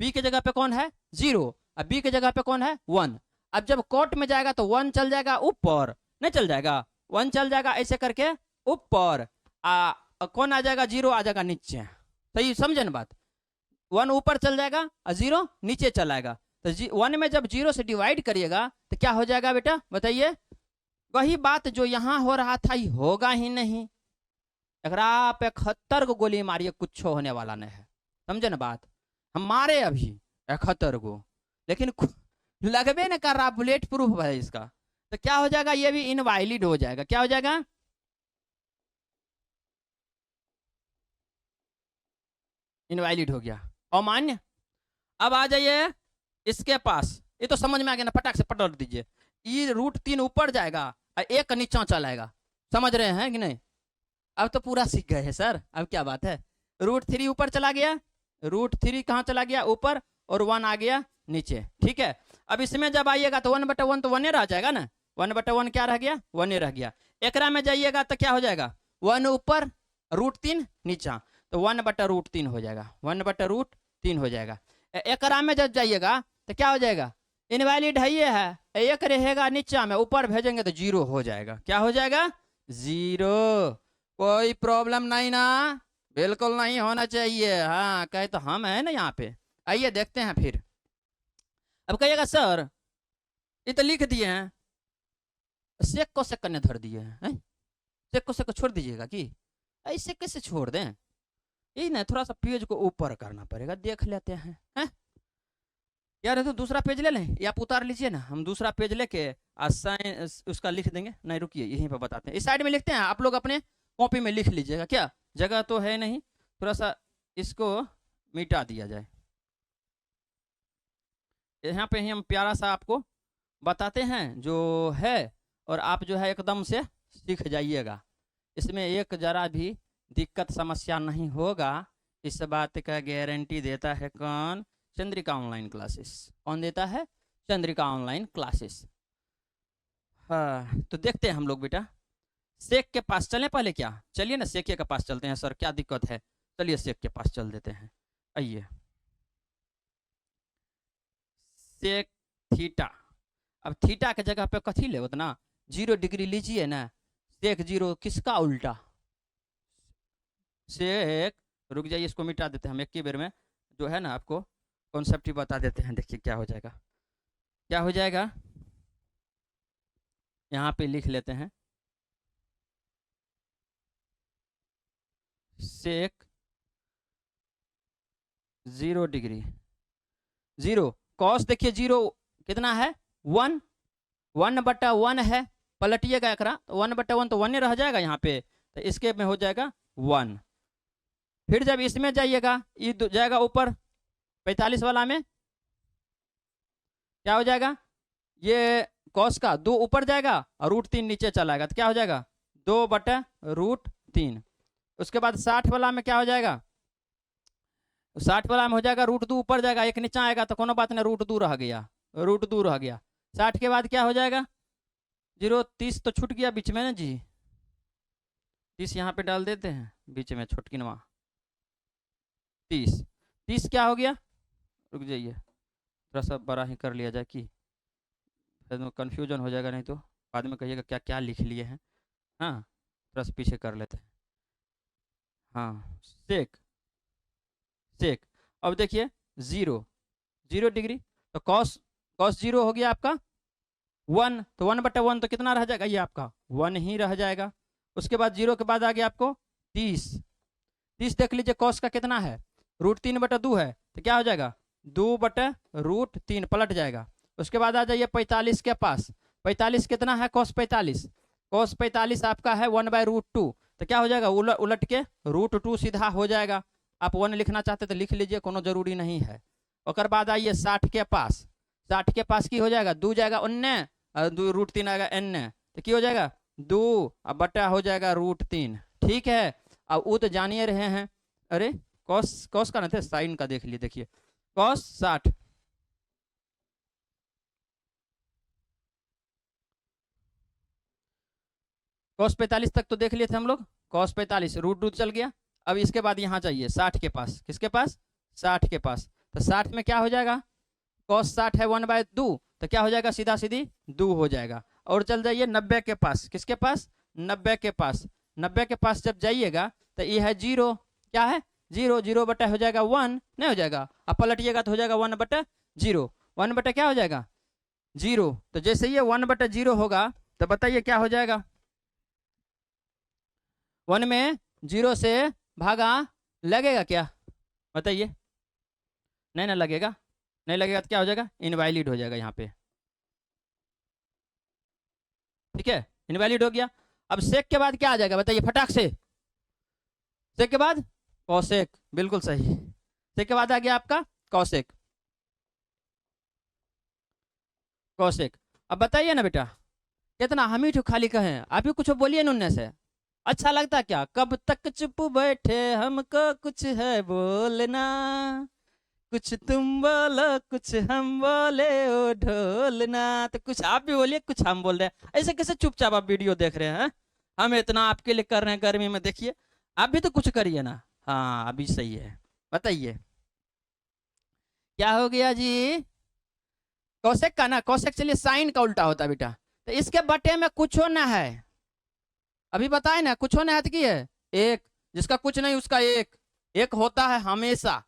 A: P के जगह पे कौन है 0 और B के जगह पे कौन है 1। अब जब कॉट में जाएगा तो 1 चल जाएगा ऊपर, नहीं चल जाएगा 1 चल जाएगा ऐसे करके ऊपर, कौन आ जाएगा 0 आ जाएगा नीचे। सही समझे ना बात। 1 ऊपर चल जाएगा और 0 नीचे चल आएगा। तो 1 में जब 0 से डिवाइड करिएगा तो क्या हो जाएगा बेटा बताइए। वही बात जो यहाँ हो रहा था ये होगा ही नहीं। अगर आप 71 को गोली मारिए कुछ होने वाला नहीं है। समझे ना बात। हम मारे अभी 71 को, लेकिन लगबे न कर रहा, बुलेट प्रूफ है इसका। तो क्या हो जाएगा ये भी इनवैलिड हो जाएगा। क्या हो जाएगा इनवैलिड हो गया, अमान्य। अब आ जाइए इसके पास, ये तो समझ में आ गया ना, फटाक से पलट दीजिए। ये √3 ऊपर जाएगा और 1 नीचा चलाएगा। समझ रहे हैं कि नहीं। अब तो पूरा सीख गए हैं सर, अब क्या बात है। √3 ऊपर चला गया, √3 कहाँ चला गया ऊपर, और 1 आ गया नीचे, ठीक है। अब इसमें जब आइएगा तो 1/1 तो 1 रह जाएगा ना, 1/1 क्या रह गया 1 रह गया। एकरा में जाइएगा तो क्या हो जाएगा 1 ऊपर √3 नीचा, तो 1/√3 हो जाएगा, 1/√3 हो जाएगा। एकरा में जब जाइएगा तो क्या हो जाएगा इनवैलिड है ये है, एक रहेगा नीचा में, ऊपर भेजेंगे तो 0 हो जाएगा। क्या हो जाएगा 0। कोई प्रॉब्लम नहीं ना, बिल्कुल नहीं होना चाहिए। हाँ कहे तो हम है ना यहाँ पे। आइए देखते हैं फिर। अब कहिएगा सर ये तो लिख दिए हैं, सेक को सेक करने धर दिए हैं, सेक को सेक को छोड़ दीजिएगा कि ऐसे कैसे छोड़ दें। यही ना थोड़ा सा पेज को ऊपर करना पड़ेगा, देख लेते हैं, यार तो दूसरा पेज ले लें या आप उतार लीजिए ना, हम दूसरा पेज लेके साइन उसका लिख देंगे। नहीं रुकिए यहीं पर बताते हैं, इस साइड में लिखते हैं, आप लोग अपने कॉपी में लिख लीजिएगा। क्या जगह तो है नहीं, थोड़ा सा इसको मिटा दिया जाए। यहाँ पे ही हम प्यारा सा आपको बताते हैं जो है, और आप जो है एकदम से सीख जाइएगा। इसमें एक जरा भी दिक्कत समस्या नहीं होगा, इस बात का गारंटी देता है कौन, चंद्रिका ऑनलाइन क्लासेस। कौन देता है चंद्रिका ऑनलाइन क्लासेस। हाँ तो देखते हैं हम लोग बेटा, शेख के पास चलें पहले। क्या चलिए ना शेख के पास चलते हैं। सर क्या दिक्कत है, चलिए शेख के पास चल देते हैं। आइए शेख थीटा, अब थीटा के जगह पे कथी ले उतना 0 डिग्री लीजिए ना। शेख 0 किसका उल्टा, शेख, रुक जाइए इसको मिटा देते हैं हम एक ही बेर में, जो है ना आपको कॉन्सेप्ट ही बता देते हैं। देखिए क्या हो जाएगा, क्या हो जाएगा, यहाँ पे लिख लेते हैं शेख 0 डिग्री 0 कॉस। देखिए 0 कितना है 1, 1/1 है। पलटिएगा एकरा तो 1/1 तो 1 रह जाएगा यहाँ पे, तो इसके में हो जाएगा 1। फिर जब इसमें जाइएगा ये जाएगा ऊपर 45 वाला में, क्या हो जाएगा ये कॉस का 2 ऊपर जाएगा और √3 नीचे चलाएगा, तो क्या हो जाएगा 2/√3। उसके बाद 60 वाला में क्या हो जाएगा, 60 वाला में हो जाएगा √2 ऊपर जाएगा, एक नीचा आएगा तो कोनो बात नहीं, √2 रह गया, √2 रह गया। 60 के बाद क्या हो जाएगा 0, 30 तो छूट गया बीच में ना जी, 30 यहाँ पे डाल देते हैं बीच में छुटकिनवा 30 क्या हो गया, रुक जाइए थोड़ा सा बड़ा ही कर लिया जाए कि फिर कन्फ्यूजन हो जाएगा, नहीं तो बाद में कहिएगा क्या क्या लिख लिए हैं। हाँ थोड़ा सा पीछे कर लेते हैं। हाँ शेख शेख, अब देखिए 0 डिग्री तो कॉस 0 हो गया आपका 1, तो 1/1 तो कितना रह जाएगा ये आपका 1 ही रह जाएगा। उसके बाद 0 के बाद आ गया आपको 30 देख लीजिए कॉस का कितना है √3/2 है, तो क्या हो जाएगा 2/√3 पलट जाएगा। उसके बाद आ जाइए 45 के पास, 45 कितना है कॉस 45 आपका है 1/√2, तो क्या हो जाएगा, उलट उलट के √2 सीधा हो जाएगा। आप 1 लिखना चाहते तो लिख लीजिए, कोनो जरूरी नहीं है। और बाद आइए 60 के पास, 60 के पास की हो जाएगा 2 जाएगा 19 और 2 √3 आएगा n, तो की हो जाएगा 2 अब बटा हो जाएगा √3। ठीक है, अब वो तो जानिए रहे हैं। अरे कॉस कॉस का ना थे, साइन का देख लिए, देखिए कॉस 60, कॉस 45 तक तो देख लिए थे हम लोग, कॉस 45 √2 चल गया। अब इसके बाद यहाँ चाहिए 60 के पास, किसके पास, 60 के पास, तो 60 में क्या हो जाएगा, कॉस 60 है 1/2, तो क्या हो जाएगा, सीधा सीधी 2 हो जाएगा। और चल जाइए 90 के पास, किसके पास, 90 के पास, 90 के पास जब जाइएगा तो ये है 0, क्या है 0, 0 बटा हो जाएगा 1, नहीं हो जाएगा, अब पलटिएगा तो हो जाएगा 1/0, 1 बटा क्या हो जाएगा 0। तो जैसे ये 1/0 होगा तो बताइए क्या हो जाएगा, 1 में 0 से भागा लगेगा क्या, बताइए, नहीं ना लगेगा, नहीं लगेगा तो क्या हो जाएगा, इनवैलिड हो जाएगा यहाँ पे। ठीक है, इनवैलिड हो गया। अब सेक के बाद क्या आ जाएगा बताइए फटाक से, सेक के बाद कॉसेक, बिल्कुल सही, सेक के बाद आ गया आपका कॉसेक, कॉसेक। अब बताइए ना बेटा, कितना हम ही खाली कहें, आप ही कुछ बोलिए न उनने से, अच्छा लगता क्या, कब तक चुप बैठे हमको कुछ है बोलना, कुछ तुम बोलो कुछ हम बोले ओ ढोलना, तो कुछ आप भी बोलिए कुछ हम बोल रहे हैं, ऐसे कैसे चुपचाप आप वीडियो देख रहे हैं, हम इतना आपके लिए कर रहे हैं गर्मी में, देखिए आप भी तो कुछ करिए ना। हाँ अभी सही है, बताइए क्या हो गया जी, कौशिक का ना, कौशिक चलिए साइन का उल्टा होता है बेटा, तो इसके बटे में कुछ ना है, अभी बताए ना कुछ ना है तो की है एक, जिसका कुछ नहीं उसका एक होता है हमेशा,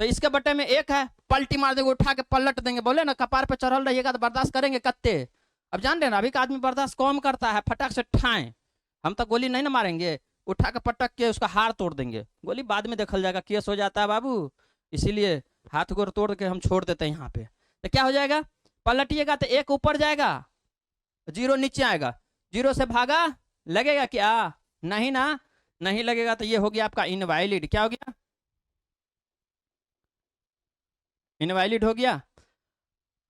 A: तो इसके बटे में 1 है, पलटी मार देंगे, उठा के पलट देंगे, बोले ना कपार पे चढ़ल रहिएगा तो बर्दाश्त करेंगे कत्ते, अब जान रहे ना अभी का आदमी बर्दाश्त कम करता है, फटाक से ठाएं, हम तो गोली नहीं ना मारेंगे, उठा के पटक के उसका हार तोड़ देंगे, गोली बाद में देखल जाएगा, केस हो जाता है बाबू, इसीलिए हाथ गोर तोड़ के हम छोड़ देते हैं यहाँ पे। तो क्या हो जाएगा, पलटिएगा तो 1 ऊपर जाएगा 0 नीचे आएगा, 0 से भागा लगेगा क्या, नहीं ना, नहीं लगेगा, तो ये हो गया आपका इनवैलिड, क्या हो गया, इनवैलिड हो गया।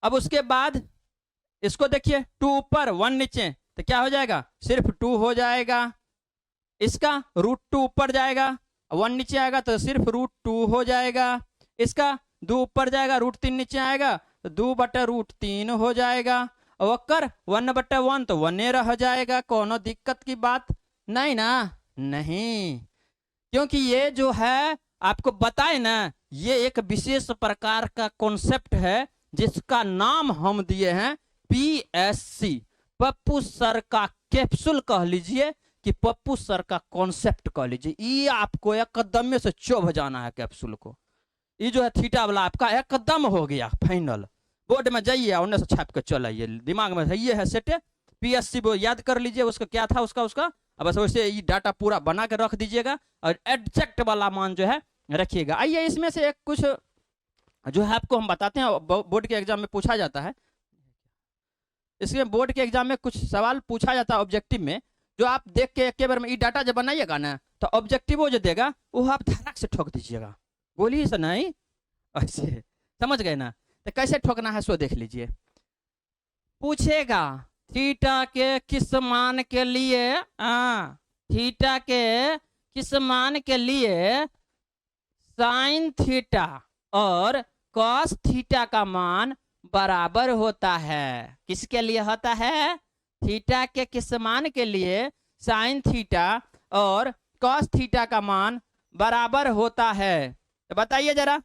A: अब उसके बाद इसको देखिए 2 ऊपर 1 नीचे, तो क्या हो जाएगा, सिर्फ 2 हो जाएगा, इसका √2 ऊपर जाएगा 1 नीचे आएगा तो सिर्फ √2 हो जाएगा, इसका 2 ऊपर जाएगा √3 नीचे आएगा तो 2/√3 हो जाएगा, और 1/1 तो 1 रह जाएगा, कोनो दिक्कत की बात नहीं ना, नहीं, क्योंकि ये जो है आपको बताए ना, ये एक विशेष प्रकार का कॉन्सेप्ट है जिसका नाम हम दिए हैं PSC, पप्पू सर का कैप्सूल कह लीजिए कि पप्पू सर का कॉन्सेप्ट कह लीजिए, ये आपको एकदम से चुभ जाना है कैप्सूल को, ये जो है थीटा वाला आपका एकदम हो गया फाइनल, बोर्ड में जाइए उन्हें से छाप के चल आइए, दिमाग में ये है सेट, PSC वो याद कर लीजिए, उसका क्या था उसका अब बस वैसे ये डाटा पूरा बना के रख दीजिएगा और एडजेक्ट वाला मान जो है रखिएगा। आइए इसमें से एक कुछ जो है आपको हम बताते हैं, बोर्ड के एग्जाम में पूछा जाता है, इसमें बोर्ड के एग्जाम में कुछ सवाल पूछा जाता है ऑब्जेक्टिव में, जो आप देख के एक बार में ये डाटा जब बनाइएगा ना तो ऑब्जेक्टिव वो जो देगा वो आप धड़क से ठोक दीजिएगा, बोलिए से नहीं, ऐसे समझ गए ना, तो कैसे ठोकना है सो देख लीजिए, पूछेगा थीटा के किस मान के लिए, थीटा के किस मान के लिए साइन थीटा और कॉस थीटा का मान बराबर होता है, किसके लिए होता है, थीटा के किस मान के लिए साइन थीटा और कॉस थीटा का मान बराबर होता है, तो बताइए जरा,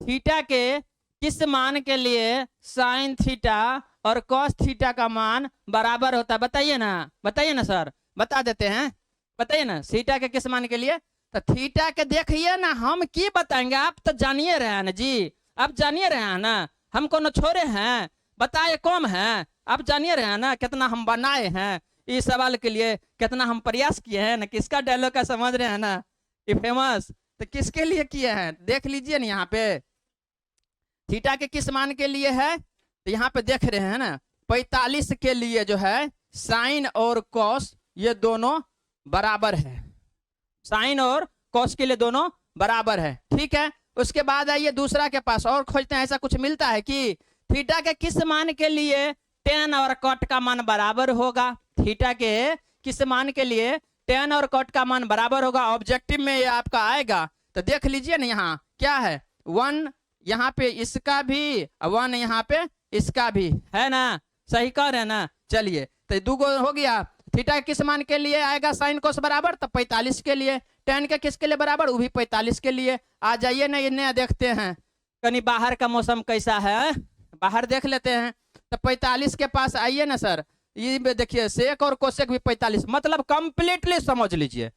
A: थीटा के किस मान के लिए साइन थीटा और कॉस थीटा का मान बराबर होता है, बताइए ना सर, बता देते हैं, बताइए ना, थीटा के किस मान के लिए, तो थीटा के देखिए ना, हम की बताएंगे, आप तो जानिए रहे हैं ना जी, आप जानिए रहे हैं ना, हम कोनो छोड़े हैं, बताए कम है, आप जानिए रहे हैं ना, कितना हम बनाए हैं इस सवाल के लिए, कितना हम प्रयास किए हैं ना, किसका डायलॉग का समझ रहे हैं ना, ये फेमस, तो किसके लिए किए हैं देख लीजिए ना, यहाँ पे थीटा के किस मान के लिए है, तो यहाँ पे देख रहे हैं ना 45 के लिए जो है साइन और कॉस ये दोनों बराबर है, साइन और कॉस के लिए दोनों बराबर है, ठीक है। उसके बाद आइए दूसरा के पास और खोजते हैं, ऐसा कुछ मिलता है कि थीटा के किस मान के लिए टेन और कॉट का मान बराबर होगा, थीटा के किस मान के लिए टेन और कॉट का मान बराबर होगा, ऑब्जेक्टिव में ये आपका आएगा। तो देख लीजिए ना, यहाँ क्या है, 1 यहाँ पे इसका भी 1 यहाँ पे इसका भी है ना, सही कह रहे हैं ना। चलिए तो दो हो गया, थीटा किस मान के लिए आएगा साइन कोस बराबर, तो 45 के लिए, टेन के किसके लिए बराबर, वो भी 45 के लिए। आ जाइए ना इन्हें देखते हैं, कहीं बाहर का मौसम कैसा है, बाहर देख लेते हैं। तो 45 के पास आइए ना सर, ये देखिए सेक और कोसेक भी 45, मतलब कंप्लीटली समझ लीजिए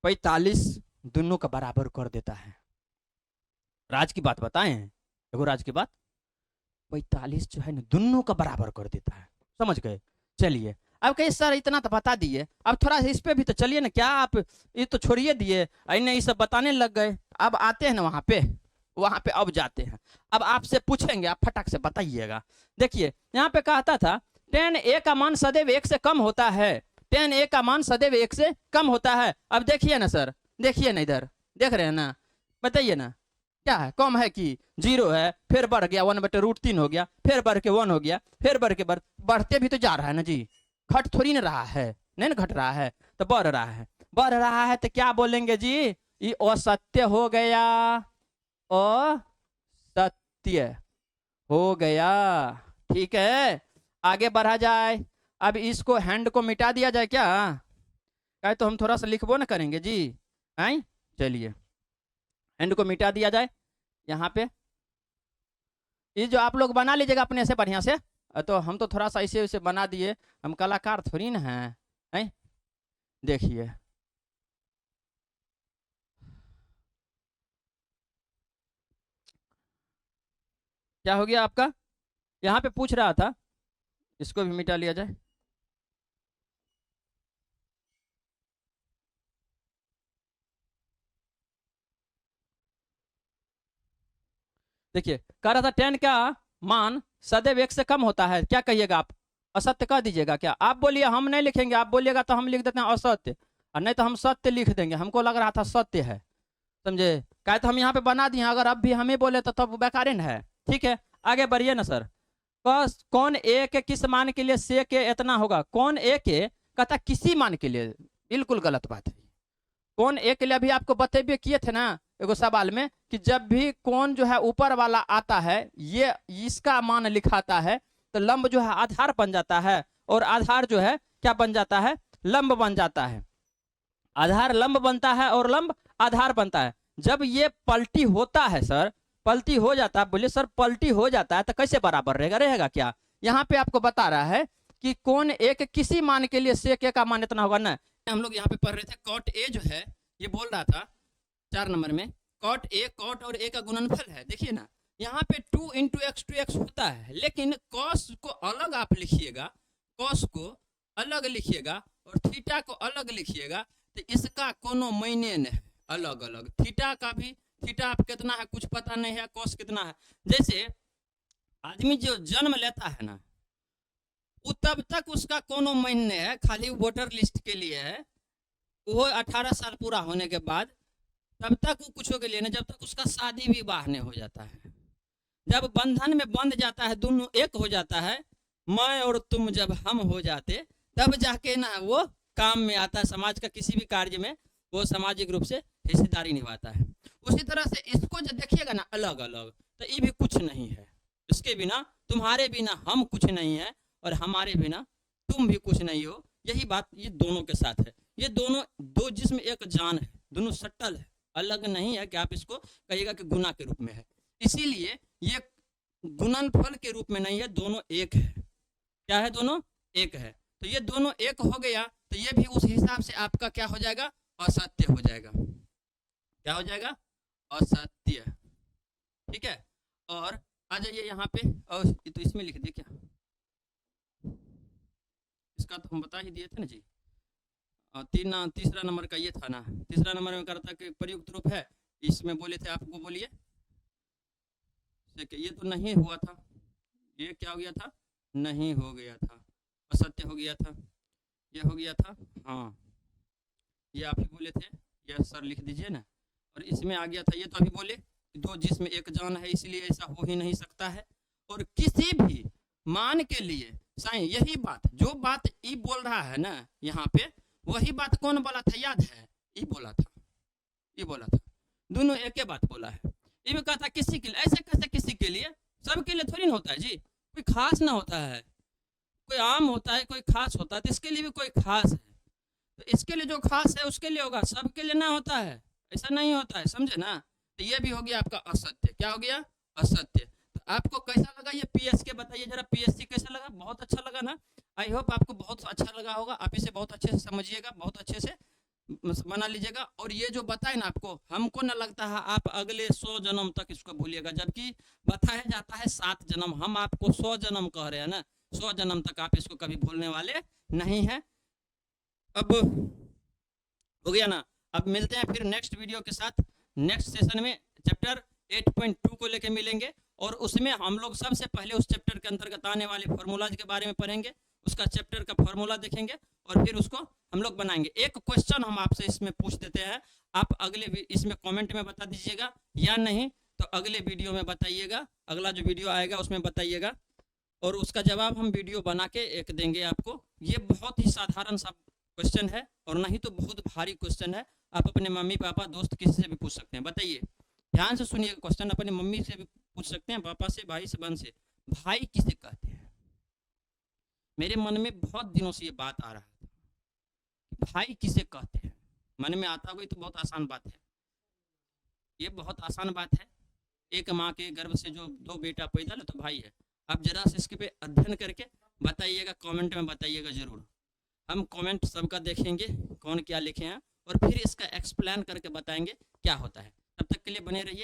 A: 45 दोनों का बराबर कर देता है। राज की बात बताएं, देखो राज की बात, 45 जो है ना दोनों का बराबर कर देता है, समझ गए। चलिए अब कहिए सर इतना तो बता दिए, अब थोड़ा इस पे भी तो चलिए ना, क्या आप ये तो छोड़िए दिए, इन्हें ये सब बताने लग गए। अब आते हैं ना वहां पे अब जाते हैं, अब आपसे पूछेंगे, आप फटाक से बताइएगा। देखिए यहाँ पे कहता था tan a का मान सदैव 1 से कम होता है, tan a का मान सदैव 1 से कम होता है। अब देखिए ना सर, देखिए ना इधर, देख रहे हैं ना, बताइए ना क्या है, कम है कि 0 है, फिर बढ़ गया 1/√3 हो गया, फिर बढ़ के 1 हो गया, फिर बढ़ के बढ़ते भी तो जा रहा है ना जी, घट थोड़ी ना रहा है, नहीं ना घट रहा है, तो बढ़ रहा है, बढ़ रहा है तो क्या बोलेंगे जी, ये असत्य हो गया, असत्य हो गया, ठीक है। आगे बढ़ा जाए, अब इसको हैंड को मिटा दिया जाए क्या, कहे तो हम थोड़ा सा लिखबो ना करेंगे जी, हैं। चलिए हैंड को मिटा दिया जाए, यहाँ पे ये जो आप लोग बना लीजिएगा अपने से बढ़िया से, तो हम तो थोड़ा सा इसे उसे बना दिए, हम कलाकार थोड़ी ना हैं। देखिए क्या हो गया आपका, यहाँ पे पूछ रहा था, इसको भी मिटा लिया जाए। देखिए कह रहा था tan का मान सदैव 1 से कम होता है, क्या कहिएगा आप, असत्य कह दीजिएगा क्या, आप बोलिए, हम नहीं लिखेंगे, आप बोलिएगा तो हम लिख देते हैं असत्य, और नहीं तो हम सत्य लिख देंगे, हमको लग रहा था सत्य है, समझे, क्या तो हम यहाँ पे बना दिए, अगर अब भी हमें बोले तो तब बेकार है, ठीक है। आगे बढ़िए ना सर, कौन ए के किस मान के लिए से के इतना होगा, कौन ए के कहता किसी मान के लिए, बिल्कुल गलत बात है। कौन ए के लिए अभी आपको बतेबे किए थे ना एगो सवाल में, कि जब भी कौन जो है ऊपर वाला आता है, ये इसका मान लिखाता है, तो लंब जो है आधार बन जाता है, और आधार जो है क्या बन जाता है, लंब बन जाता है, आधार लंब बनता है और लंब आधार बनता है। जब ये पलटी होता है सर, पलटी हो जाता है, बोलिए सर पलटी हो जाता है तो कैसे बराबर रहेगा क्या, यहाँ पे आपको बता रहा है कि कौन एक किसी मान के लिए सेक का मान इतना होगा ना। हम लोग यहाँ पे पढ़ रहे थे कॉट ए जो है, ये बोल रहा था 4 नंबर में, कॉट ए कॉट और ए का गुणनफल है, देखिए ना यहाँ पे 2 × x 2x होता है, लेकिन कॉस को अलग आप लिखिएगा, कॉस को अलग लिखिएगा और थीटा को अलग लिखिएगा, तो इसका कोनो मायने नहीं, अलग अलग थीटा का भी, थीटा आप कितना है कुछ पता नहीं है, कॉस कितना है। जैसे आदमी जो जन्म लेता है ना, वो तब तक उसका कोनो मायने है, खाली वोटर लिस्ट के लिए है, वो 18 साल पूरा होने के बाद तब तक वो कुछ के लिए नहीं, जब तक उसका शादी विवाह नहीं हो जाता है, जब बंधन में बंध जाता है, दोनों एक हो जाता है, मैं और तुम जब हम हो जाते, तब जाके ना वो काम में आता है, समाज का किसी भी कार्य में वो सामाजिक रूप से हिस्सेदारी निभाता है। उसी तरह से इसको जब देखिएगा ना अलग अलग, तो ये भी कुछ नहीं है, इसके बिना तुम्हारे बिना हम कुछ नहीं है, और हमारे बिना तुम भी कुछ नहीं हो, यही बात ये दोनों के साथ है। ये दोनों दो जिस्म एक जान है, दोनों सटल है, अलग नहीं है कि आप इसको कहिएगा कि गुना के रूप में है, इसीलिए ये गुणनफल के रूप में नहीं है, दोनों एक है। क्या है, दोनों एक है, तो ये दोनों एक हो गया, तो ये भी उस हिसाब से आपका क्या हो जाएगा, असत्य हो जाएगा, क्या हो जाएगा, असत्य, ठीक है। और आ जाइए यहाँ पे, और तो इसमें लिख दिए क्या, इसका तो हम बता ही दिए थे ना जी, तीसरा नंबर का ये था ना, तीसरा नंबर में करता कि प्रयुक्त रूप है, इसमें बोले थे आपको, बोलिए ये तो नहीं हुआ था, ये क्या हो गया था, नहीं हो गया था, असत्य हो गया था, ये हो गया था, हाँ ये आप ही बोले थे, ये सर लिख दीजिए ना। और इसमें आ गया था, ये तो अभी बोले दो जिस्म एक जान है, इसलिए ऐसा हो ही नहीं सकता है। और किसी भी मान के लिए साईं यही बात, जो बात ई बोल रहा है ना यहाँ पे, वही बात कौन बोला था याद है? ई बोला था, ई बोला था, दोनों एक ही बात बोला है। ये भी कहा था किसी के लिए, ऐसे कैसे किसी के लिए? सबके लिए थोड़ी ना होता है जी, कोई खास ना होता है, कोई आम होता है कोई खास होता है, तो इसके लिए भी कोई खास है, तो इसके लिए जो खास है उसके लिए होगा, सबके लिए ना होता है, ऐसा नहीं होता है, समझे ना। तो ये भी हो गया आपका असत्य, क्या हो गया? असत्य। तो आपको कैसा लगा ये पीएस के, बताइए जरा, पीएससी कैसा लगा? बहुत अच्छा लगा ना? आई होप आपको बहुत अच्छा लगा होगा, आप इसे बहुत अच्छे से समझिएगा, बहुत अच्छे से बना लीजिएगा। और ये जो बताए ना आपको, हमको ना लगता है आप अगले 100 जन्म तक इसको भूलिएगा, जबकि बताया जाता है 7 जन्म, हम आपको 100 जन्म कह रहे हैं ना, 100 जन्म तक आप इसको कभी भूलने वाले नहीं है। अब हो गया ना? अब मिलते हैं फिर नेक्स्ट वीडियो के साथ, नेक्स्ट सेशन में चैप्टर 8.2 को लेके मिलेंगे, और उसमें हम लोग सबसे पहले उस चैप्टर के अंतर्गत आने वाले फार्मूलाज के बारे में पढ़ेंगे, उसका चैप्टर का फार्मूला देखेंगे, और फिर उसको हम लोग बनाएंगे। एक क्वेश्चन हम आपसे इसमें पूछ देते हैं, आप अगले इसमें कमेंट में बता दीजिएगा, या नहीं तो अगले वीडियो में बताइएगा, अगला जो वीडियो आएगा उसमें बताइएगा, और उसका जवाब हम वीडियो बना के एक देंगे आपको। ये बहुत ही साधारण सा क्वेश्चन है, और नहीं तो बहुत भारी क्वेश्चन है, आप अपने मम्मी पापा दोस्त किसी से भी पूछ सकते हैं। बताइए, ध्यान से सुनिए क्वेश्चन, अपने मम्मी से भी पूछ सकते हैं, पापा से, भाई से, बहन से। भाई किसे कहते हैं? मेरे मन में बहुत दिनों से ये बात आ रहा था, भाई किसे कहते हैं? मन में आता हुआ तो बहुत आसान बात है, ये बहुत आसान बात है। एक माँ के गर्भ से जो 2 बेटा पैदा है तो भाई है। आप जरा से इसके पे अध्ययन करके बताइएगा, कमेंट में बताइएगा जरूर, हम कमेंट सबका देखेंगे कौन क्या लिखे हैं, और फिर इसका एक्सप्लेन करके बताएंगे क्या होता है। तब तक के लिए बने रहिए,